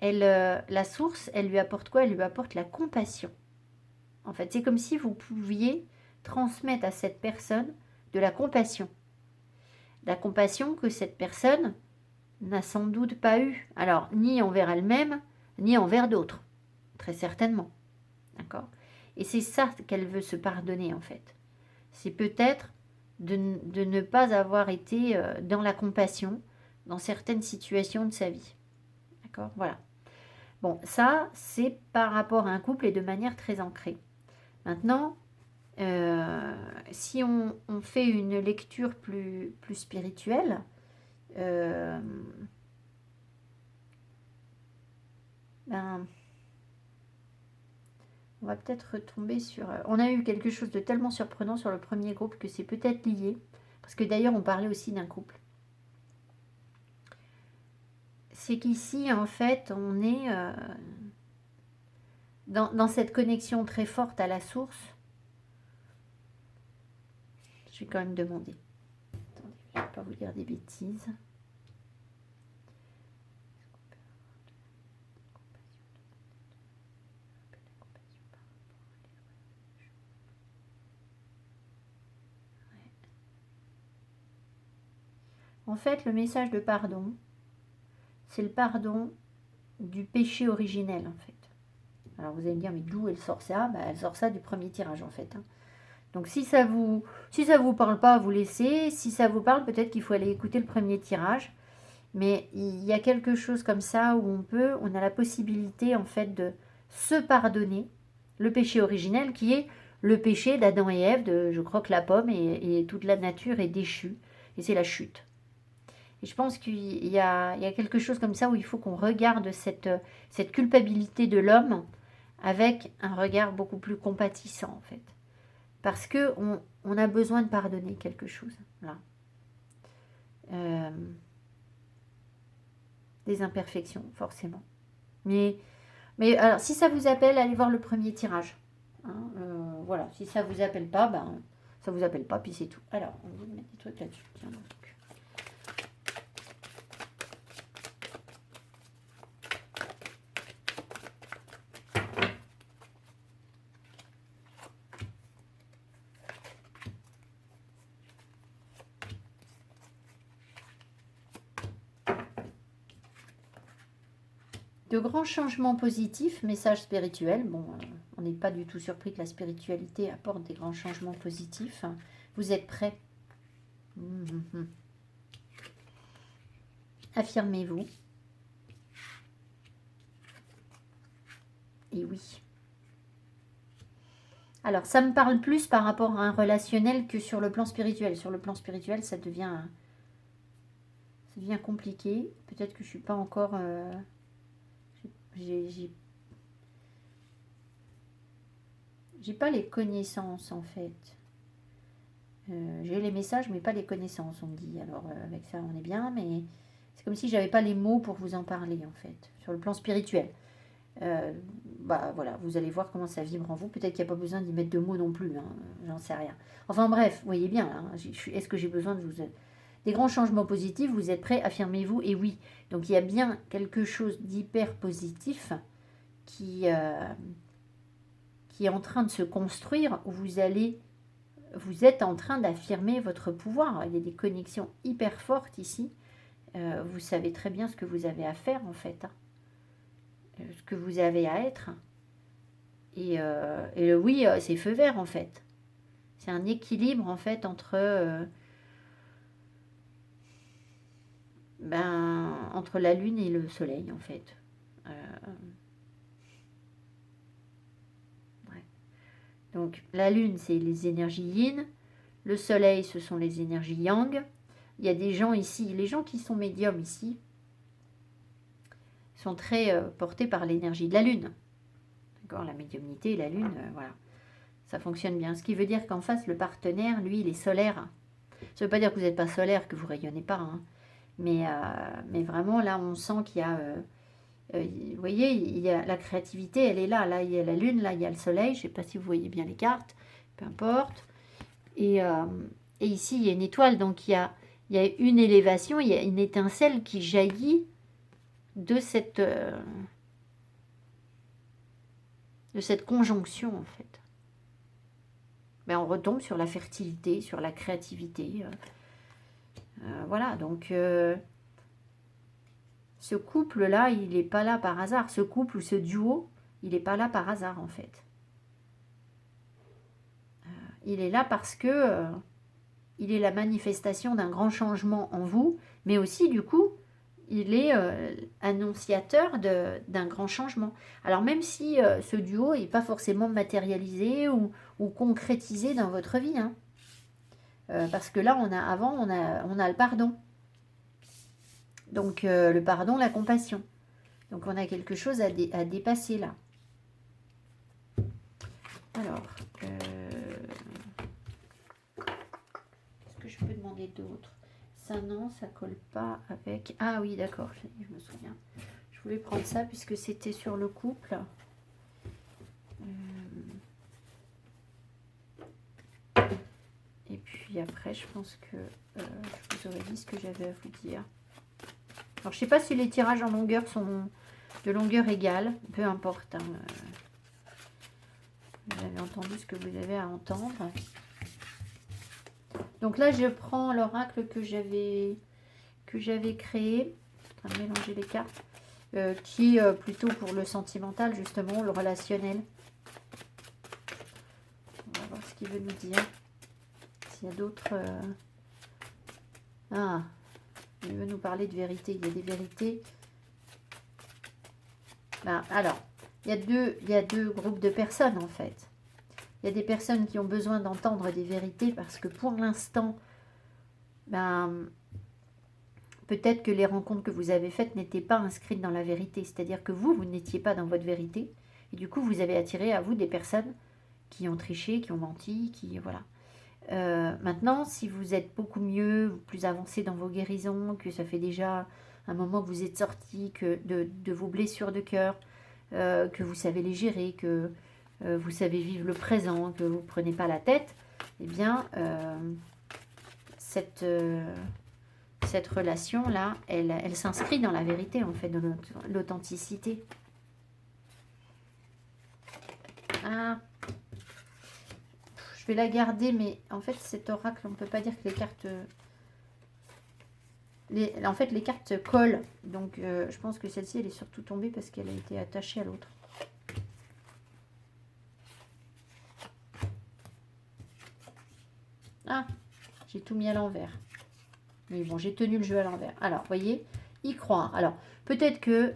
la source, elle lui apporte quoi? Elle lui apporte la compassion. En fait, c'est comme si vous pouviez transmettre à cette personne de la compassion. La compassion que cette personne n'a sans doute pas eue. Alors, ni envers elle-même, ni envers d'autres. Très certainement. D'accord? Et c'est ça qu'elle veut se pardonner, en fait. C'est peut-être de ne pas avoir été dans la compassion dans certaines situations de sa vie. D'accord? Voilà. Bon, ça, c'est par rapport à un couple et de manière très ancrée. Maintenant, si on fait une lecture plus spirituelle, on va peut-être tomber sur... On a eu quelque chose de tellement surprenant sur le premier groupe que c'est peut-être lié. Parce que d'ailleurs, on parlait aussi d'un couple. C'est qu'ici, en fait, on est dans cette connexion très forte à la source. Je vais quand même demander. Attendez, je ne vais pas vous dire des bêtises. En fait, le message de pardon, c'est le pardon du péché originel, en fait. Alors, vous allez me dire, mais d'où elle sort ça? Elle sort ça du premier tirage, en fait. Hein. Donc, si ça vous parle pas, vous laissez. Si ça vous parle, peut-être qu'il faut aller écouter le premier tirage. Mais il y a quelque chose comme ça où on a la possibilité, en fait, de se pardonner le péché originel qui est le péché d'Adam et Ève, je croque la pomme et toute la nature est déchue. Et c'est la chute. Et je pense qu'il y a quelque chose comme ça où il faut qu'on regarde cette culpabilité de l'homme avec un regard beaucoup plus compatissant, en fait. Parce qu'on a besoin de pardonner quelque chose, là. Des imperfections, forcément. Mais Mais alors, si ça vous appelle, allez voir le premier tirage. Hein, voilà, si ça vous appelle pas, ben, ça vous appelle pas, puis c'est tout. Alors, on va mettre des trucs là-dessus. Tiens, donc. De grands changements positifs, message spirituel. Bon, on n'est pas du tout surpris que la spiritualité apporte des grands changements positifs. Vous êtes prêts? Affirmez-vous. Et oui. Alors, ça me parle plus par rapport à un relationnel que sur le plan spirituel. Sur le plan spirituel, ça devient compliqué. Peut-être que je suis pas encore... j'ai pas les connaissances, en fait. J'ai les messages, mais pas les connaissances, on me dit. Alors, avec ça, on est bien, mais c'est comme si j'avais pas les mots pour vous en parler, en fait, sur le plan spirituel. Bah voilà, vous allez voir comment ça vibre en vous. Peut-être qu'il n'y a pas besoin d'y mettre de mots non plus, hein, j'en sais rien. Enfin bref, vous voyez bien, hein, est-ce que j'ai besoin de vous... Des grands changements positifs, vous êtes prêts, affirmez-vous, et oui. Donc il y a bien quelque chose d'hyper positif qui est en train de se construire, où vous êtes en train d'affirmer votre pouvoir. Il y a des connexions hyper fortes ici. Vous savez très bien ce que vous avez à faire, en fait. Hein. Ce que vous avez à être. Et le oui, c'est feu vert, en fait. C'est un équilibre, en fait, entre la lune et le soleil, en fait. Ouais. Donc, la lune, c'est les énergies yin. Le soleil, ce sont les énergies yang. Il y a des gens ici, les gens qui sont médiums ici, sont très portés par l'énergie de la lune. D'accord, la médiumnité, la lune, voilà. Ça fonctionne bien. Ce qui veut dire qu'en face, le partenaire, lui, il est solaire. Ça ne veut pas dire que vous n'êtes pas solaire, que vous ne rayonnez pas. Hein. Mais vraiment, là, on sent qu'il y a... vous voyez, il y a la créativité, elle est là. Là, il y a la lune, là, il y a le soleil. Je ne sais pas si vous voyez bien les cartes. Peu importe. Et ici, il y a une étoile. Donc, il y a une élévation, il y a une étincelle qui jaillit de cette conjonction, en fait. Ben, on retombe sur la fertilité, sur la créativité. Voilà, donc ce couple-là, il n'est pas là par hasard. Ce couple ou ce duo, il n'est pas là par hasard, en fait. Il est là parce que il est la manifestation d'un grand changement en vous, mais aussi, du coup, il est annonciateur d'un grand changement. Alors même si ce duo n'est pas forcément matérialisé ou concrétisé dans votre vie, hein, parce que là, on a le pardon. Donc le pardon, la compassion. Donc on a quelque chose à dépasser là. Alors, est-ce que je peux demander d'autres? Ça, non, ça colle pas avec... Ah oui, d'accord, je me souviens. Je voulais prendre ça puisque c'était sur le couple. Et puis après, je pense que je vous aurais dit ce que j'avais à vous dire. Alors, je ne sais pas si les tirages en longueur sont de longueur égale. Peu importe. Hein. Vous avez entendu ce que vous avez à entendre. Donc là, je prends l'oracle que j'avais créé. Je suis en train de mélanger les cartes. Qui est plutôt pour le sentimental, justement, le relationnel. On va voir ce qu'il veut nous dire. S'il y a d'autres... Ah, il veut nous parler de vérité. Il y a des vérités. Ben, alors, il y a deux groupes de personnes, en fait. Il y a des personnes qui ont besoin d'entendre des vérités parce que pour l'instant, ben, peut-être que les rencontres que vous avez faites n'étaient pas inscrites dans la vérité. C'est-à-dire que vous n'étiez pas dans votre vérité. Et du coup, vous avez attiré à vous des personnes qui ont triché, qui ont menti, qui... Voilà. Maintenant, si vous êtes beaucoup mieux, plus avancé dans vos guérisons, que ça fait déjà un moment que vous êtes sorti de vos blessures de cœur, que vous savez les gérer, que vous savez vivre le présent, que vous ne prenez pas la tête, eh bien, cette relation-là, elle s'inscrit dans la vérité, en fait, de l'authenticité. Ah, je vais la garder, mais en fait, cet oracle, on ne peut pas dire que les cartes... En fait, les cartes collent. Donc, je pense que celle-ci, elle est surtout tombée parce qu'elle a été attachée à l'autre. Ah, j'ai tout mis à l'envers. Mais bon, j'ai tenu le jeu à l'envers. Alors, vous voyez, y croire. Alors, peut-être que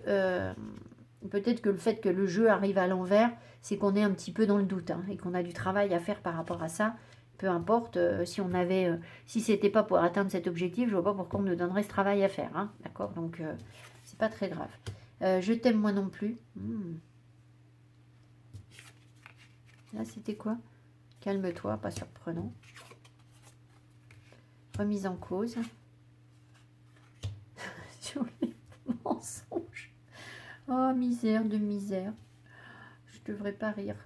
le fait que le jeu arrive à l'envers, c'est qu'on est un petit peu dans le doute, hein, et qu'on a du travail à faire par rapport à ça. Peu importe, si c'était pas pour atteindre cet objectif, je vois pas pourquoi on me donnerait ce travail à faire, hein, d'accord? Donc, c'est pas très grave. Je t'aime moi non plus. Là, c'était quoi? Calme-toi, pas surprenant. Remise en cause. Sur les mensonges. Oh, misère de misère. Je devrais pas rire.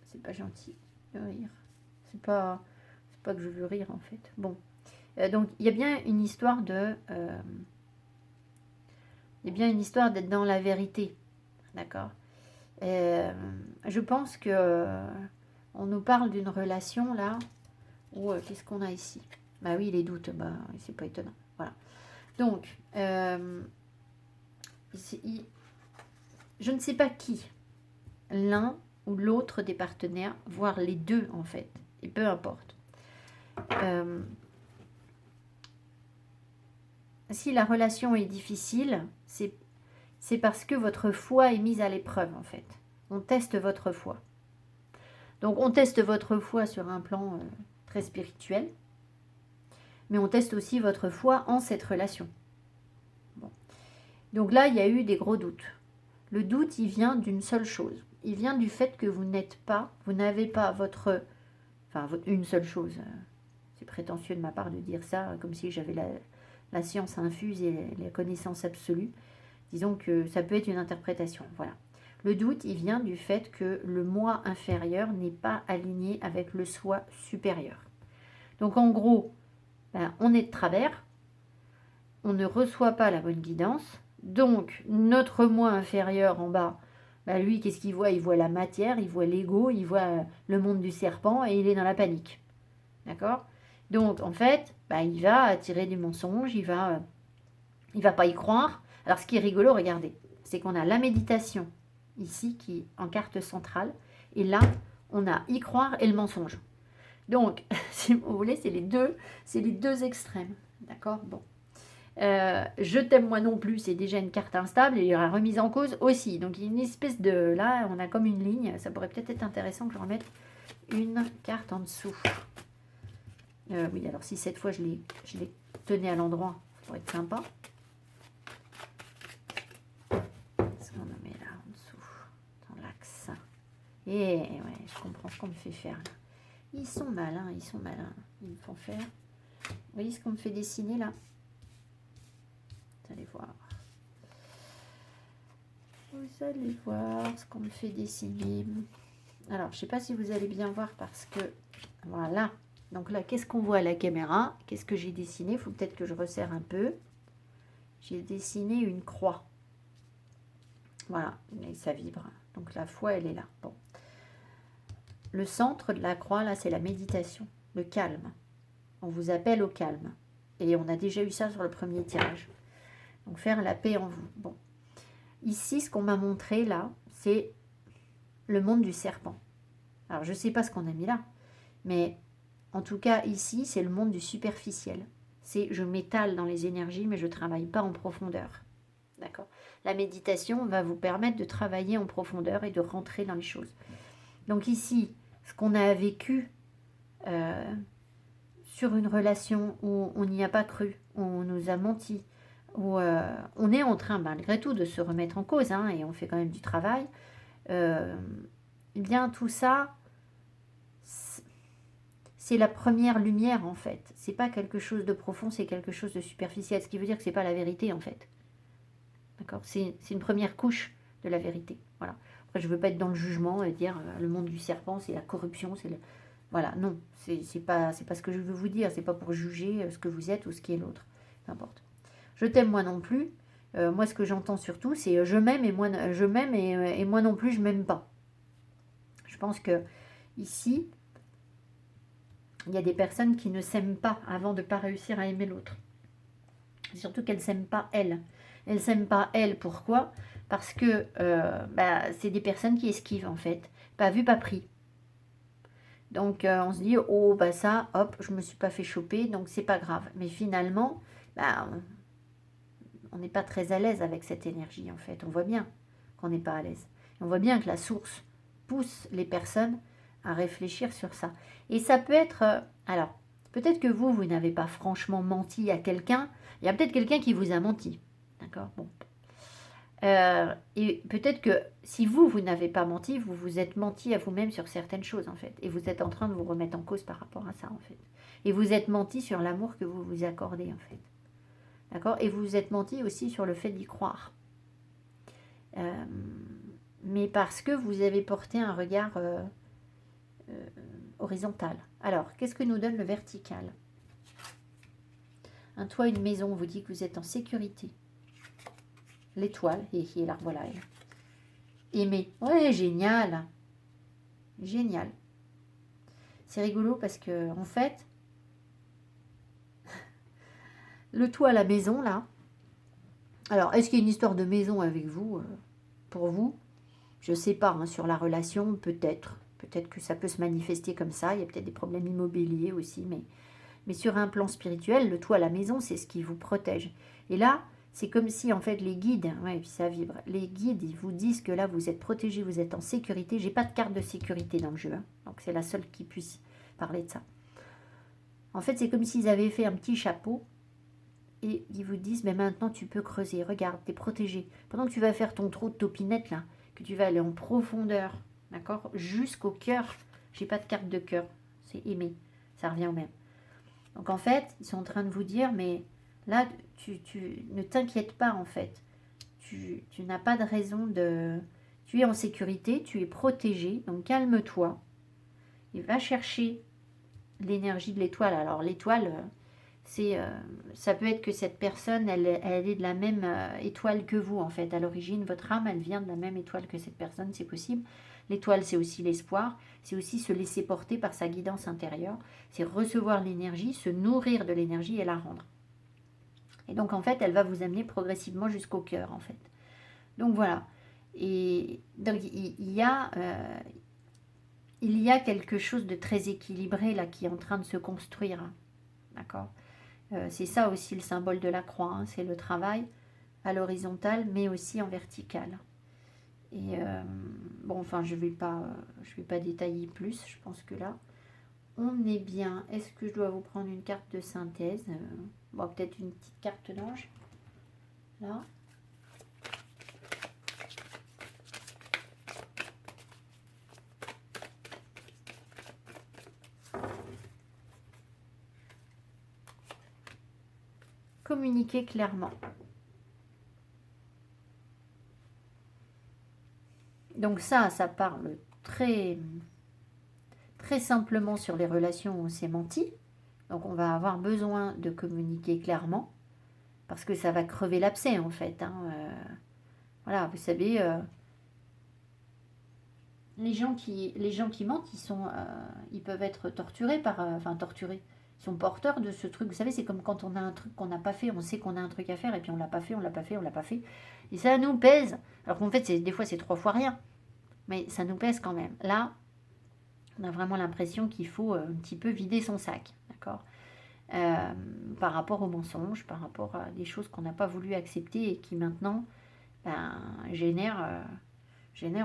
C'est pas gentil de rire. C'est pas que je veux rire, en fait. Bon. Donc, il y a bien une histoire de... il y a bien une histoire d'être dans la vérité. D'accord? Je pense que... on nous parle d'une relation, là, où... qu'est-ce qu'on a ici? Bah oui, les doutes. Bah, c'est pas étonnant. Voilà. Donc, je ne sais pas qui, l'un ou l'autre des partenaires, voire les deux en fait, et peu importe. Si la relation est difficile, c'est parce que votre foi est mise à l'épreuve en fait. On teste votre foi. Donc on teste votre foi sur un plan très spirituel, mais on teste aussi votre foi en cette relation. Bon. Donc là, il y a eu des gros doutes. Le doute, il vient d'une seule chose. Il vient du fait que vous n'avez pas une seule chose. C'est prétentieux de ma part de dire ça, comme si j'avais la science infuse et la connaissance absolue. Disons que ça peut être une interprétation. Voilà. Le doute, il vient du fait que le moi inférieur n'est pas aligné avec le soi supérieur. Donc en gros, on est de travers, on ne reçoit pas la bonne guidance, donc notre moi inférieur en bas, lui, qu'est-ce qu'il voit? Il voit la matière, il voit l'ego, il voit le monde du serpent et il est dans la panique. D'accord? Donc en fait, il va attirer du mensonge, il va pas y croire. Alors ce qui est rigolo, regardez, c'est qu'on a la méditation ici qui en carte centrale, et là on a y croire et le mensonge. Donc, si vous voulez, c'est les deux extrêmes. D'accord? Bon. Je t'aime moi non plus, c'est déjà une carte instable, et il y aura remise en cause aussi. Donc, il y a une espèce de... Là, on a comme une ligne. Ça pourrait peut-être être intéressant que je remette une carte en dessous. Oui, alors si cette fois je les tenais à l'endroit, ça pourrait être sympa. Qu'est-ce qu'on en met là en dessous? Dans l'axe. Et ouais, je comprends ce qu'on me fait faire là. Ils sont malins, ils me font faire. Vous voyez ce qu'on me fait dessiner là? Vous allez voir. Vous allez voir ce qu'on me fait dessiner. Alors, je ne sais pas si vous allez bien voir parce que... Voilà. Donc là, qu'est-ce qu'on voit à la caméra? Qu'est-ce que j'ai dessiné? Il faut peut-être que je resserre un peu. J'ai dessiné une croix. Voilà. Et ça vibre. Donc la foi, elle est là. Bon. Le centre de la croix, là, c'est la méditation, le calme. On vous appelle au calme. Et on a déjà eu ça sur le premier tirage. Donc, faire la paix en vous. Bon. Ici, ce qu'on m'a montré, là, c'est le monde du serpent. Alors, je ne sais pas ce qu'on a mis là. Mais, en tout cas, ici, c'est le monde du superficiel. C'est je m'étale dans les énergies, mais je ne travaille pas en profondeur. D'accord? La méditation va vous permettre de travailler en profondeur et de rentrer dans les choses. Donc, ici... ce qu'on a vécu sur une relation où on n'y a pas cru, où on nous a menti, où on est en train malgré tout de se remettre en cause, hein, et on fait quand même du travail, eh bien tout ça, c'est la première lumière en fait. C'est pas quelque chose de profond, c'est quelque chose de superficiel, ce qui veut dire que c'est pas la vérité en fait. D'accord? C'est une première couche de la vérité. Voilà. Après, je ne veux pas être dans le jugement et dire le monde du serpent, c'est la corruption, c'est le... Voilà, non, c'est pas ce que je veux vous dire, c'est pas pour juger ce que vous êtes ou ce qui est l'autre. Peu importe. Je t'aime moi non plus. Moi, ce que j'entends surtout, c'est je m'aime et moi non plus, je m'aime pas. Je pense que ici, il y a des personnes qui ne s'aiment pas avant de ne pas réussir à aimer l'autre. Surtout qu'elles ne s'aiment pas elles. Elles ne s'aiment pas elles. Pourquoi? Parce que c'est des personnes qui esquivent en fait. Pas vu, pas pris. Donc on se dit, oh bah ça, hop, je me suis pas fait choper, donc c'est pas grave. Mais finalement, on n'est pas très à l'aise avec cette énergie en fait. On voit bien qu'on n'est pas à l'aise. On voit bien que la source pousse les personnes à réfléchir sur ça. Et ça peut être... alors, peut-être que vous n'avez pas franchement menti à quelqu'un. Il y a peut-être quelqu'un qui vous a menti. D'accord? Bon. Et peut-être que si vous n'avez pas menti, vous vous êtes menti à vous-même sur certaines choses, en fait. Et vous êtes en train de vous remettre en cause par rapport à ça, en fait. Et vous êtes menti sur l'amour que vous vous accordez, en fait. D'accord? Et vous vous êtes menti aussi sur le fait d'y croire. Mais parce que vous avez porté un regard horizontal. Alors, qu'est-ce que nous donne le vertical? Un toit, une maison, on vous dit que vous êtes en sécurité. L'étoile, et là, voilà. Aimer. Ouais, génial. Génial. C'est rigolo parce que, en fait, le toit, la maison, là. Alors, est-ce qu'il y a une histoire de maison avec vous, pour vous? Je ne sais pas, hein, sur la relation, peut-être. Peut-être que ça peut se manifester comme ça. Il y a peut-être des problèmes immobiliers aussi, mais sur un plan spirituel, le toit, la maison, c'est ce qui vous protège. Et là, c'est comme si, en fait, les guides, ouais, puis ça vibre, les guides, ils vous disent que là, vous êtes protégé, vous êtes en sécurité. J'ai pas de carte de sécurité dans le jeu, hein, donc c'est la seule qui puisse parler de ça. En fait, c'est comme s'ils avaient fait un petit chapeau et ils vous disent, mais maintenant, tu peux creuser, regarde, t'es protégé. Pendant que tu vas faire ton trou de topinette, là, que tu vas aller en profondeur, d'accord, jusqu'au cœur. J'ai pas de carte de cœur, c'est aimer, ça revient au même. Donc en fait, ils sont en train de vous dire, mais là, tu ne t'inquiète pas en fait. Tu n'as pas de raison de... Tu es en sécurité, tu es protégé, donc calme-toi. Et va chercher l'énergie de l'étoile. Alors l'étoile, ça peut être que cette personne, elle est de la même étoile que vous en fait. À l'origine, votre âme, elle vient de la même étoile que cette personne, c'est possible. L'étoile, c'est aussi l'espoir, c'est aussi se laisser porter par sa guidance intérieure, c'est recevoir l'énergie, se nourrir de l'énergie et la rendre. Et donc, en fait, elle va vous amener progressivement jusqu'au cœur, en fait. Donc, voilà. Et donc, il y a quelque chose de très équilibré, là, qui est en train de se construire. D'accord? C'est ça aussi le symbole de la croix, hein, c'est le travail à l'horizontale, mais aussi en vertical. Et bon, enfin, je vais pas détailler plus. Je pense que là, on est bien. Est-ce que je dois vous prendre une carte de synthèse? Bon, peut-être une petite carte d'ange. Là. Communiquer clairement. Donc ça parle très, très simplement sur les relations où on s'est menti. Donc on va avoir besoin de communiquer clairement parce que ça va crever l'abcès en fait. Hein. Voilà, vous savez, les gens qui mentent, ils peuvent être torturés enfin torturés. Ils sont porteurs de ce truc. Vous savez, c'est comme quand on a un truc qu'on n'a pas fait, on sait qu'on a un truc à faire et puis on l'a pas fait, on l'a pas fait, on l'a pas fait. Et ça nous pèse. Alors qu'en fait, des fois, c'est 3 fois rien. Mais ça nous pèse quand même. Là, on a vraiment l'impression qu'il faut un petit peu vider son sac. D'accord, par rapport aux mensonges, par rapport à des choses qu'on n'a pas voulu accepter et qui maintenant génèrent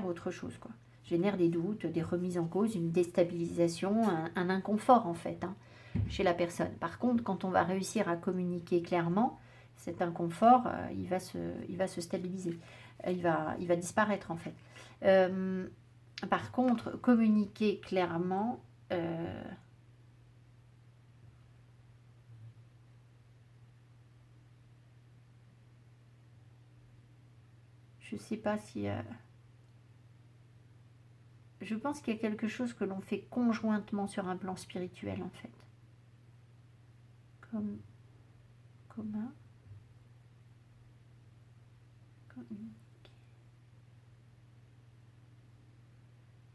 autre chose, quoi. Génèrent des doutes, des remises en cause, une déstabilisation, un inconfort en fait, hein, chez la personne. Par contre, quand on va réussir à communiquer clairement, cet inconfort, il va se stabiliser. Il va disparaître en fait. Par contre, communiquer clairement... Je sais pas si... je pense qu'il y a quelque chose que l'on fait conjointement sur un plan spirituel, en fait. Commun.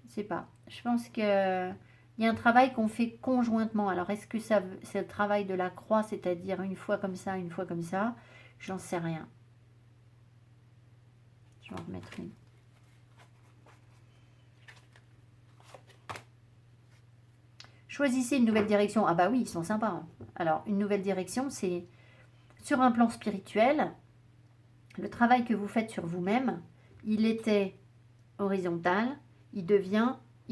Je sais pas. Je pense que il y a un travail qu'on fait conjointement. Alors, est-ce que c'est le travail de la croix, c'est-à-dire une fois comme ça, une fois comme ça? J'en sais rien. Je vais en remettre une. Choisissez une nouvelle direction. Ah bah oui, ils sont sympas, hein. Alors, une nouvelle direction, c'est sur un plan spirituel. Le travail que vous faites sur vous-même, il était horizontal, il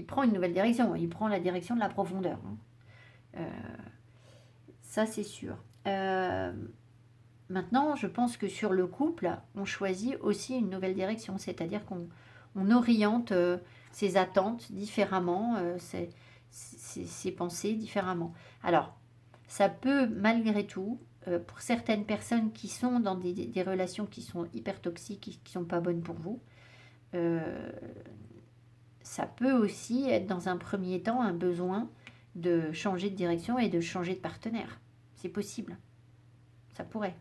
prend une nouvelle direction, il prend la direction de la profondeur. Ça, c'est sûr. Maintenant, je pense que sur le couple, on choisit aussi une nouvelle direction, c'est-à-dire qu'on oriente ses attentes différemment, ses pensées différemment. Alors, ça peut malgré tout, pour certaines personnes qui sont dans des relations qui sont hyper toxiques, qui ne sont pas bonnes pour vous, ça peut aussi être dans un premier temps un besoin de changer de direction et de changer de partenaire. C'est possible. Ça pourrait.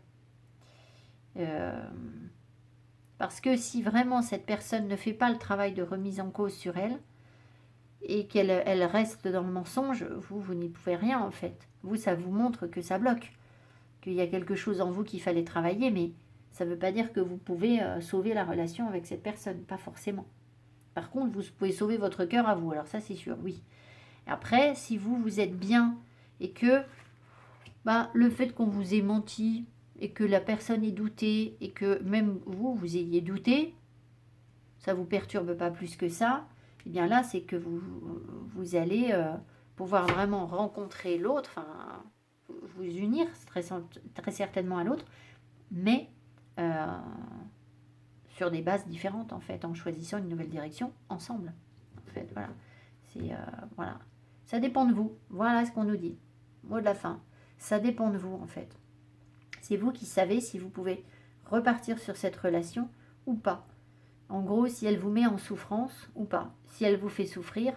Parce que si vraiment cette personne ne fait pas le travail de remise en cause sur elle et qu'elle reste dans le mensonge, vous n'y pouvez rien en fait. Vous, ça vous montre que ça bloque, qu'il y a quelque chose en vous qu'il fallait travailler, mais ça ne veut pas dire que vous pouvez sauver la relation avec cette personne, pas forcément. Par contre, vous pouvez sauver votre cœur à vous, alors ça c'est sûr, oui. Après, si vous êtes bien et que le fait qu'on vous ait menti et que la personne ait douté et que même vous ayez douté, ça ne vous perturbe pas plus que ça, et bien là, c'est que vous allez pouvoir vraiment rencontrer l'autre, enfin, vous unir très certainement à l'autre, mais sur des bases différentes, en fait, en choisissant une nouvelle direction ensemble. En fait, voilà. Voilà. Ça dépend de vous. Voilà ce qu'on nous dit. Mot de la fin. Ça dépend de vous, en fait. C'est vous qui savez si vous pouvez repartir sur cette relation ou pas. En gros, si elle vous met en souffrance ou pas. Si elle vous fait souffrir,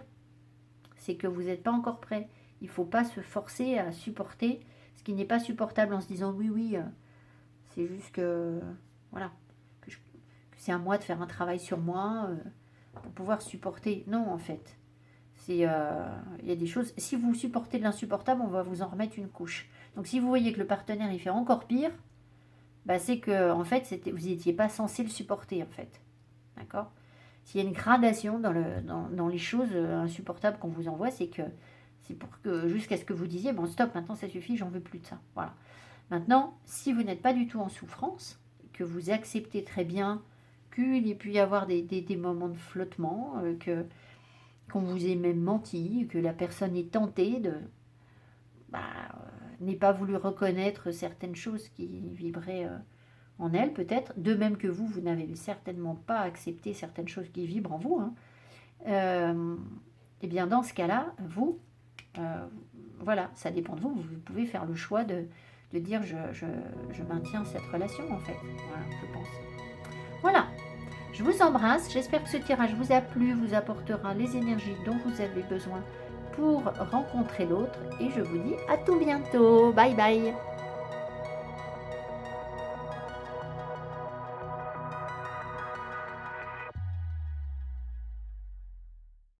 c'est que vous n'êtes pas encore prêt. Il ne faut pas se forcer à supporter ce qui n'est pas supportable en se disant oui, c'est juste que voilà, que c'est à moi de faire un travail sur moi pour pouvoir supporter. Non, en fait. Il y a des choses, si vous supportez de l'insupportable, on va vous en remettre une couche. Donc si vous voyez que le partenaire il fait encore pire, c'est que en fait vous n'étiez pas censé le supporter en fait. D'accord? S'il y a une gradation dans les choses insupportables qu'on vous envoie, c'est pour que jusqu'à ce que vous disiez bon stop, maintenant ça suffit, j'en veux plus de ça. Voilà. Maintenant, si vous n'êtes pas du tout en souffrance, que vous acceptez très bien qu'il ait pu y avoir des moments de flottement, qu'on vous ait même menti, que la personne ait tenté de... n'ait pas voulu reconnaître certaines choses qui vibraient en elle, peut-être. De même que vous n'avez certainement pas accepté certaines choses qui vibrent en vous. Et bien, dans ce cas-là, vous, voilà, ça dépend de vous. Vous pouvez faire le choix de dire je maintiens cette relation, en fait. Voilà, je pense. Voilà. Je vous embrasse, j'espère que ce tirage vous a plu, vous apportera les énergies dont vous avez besoin pour rencontrer l'autre et je vous dis à tout bientôt. Bye bye.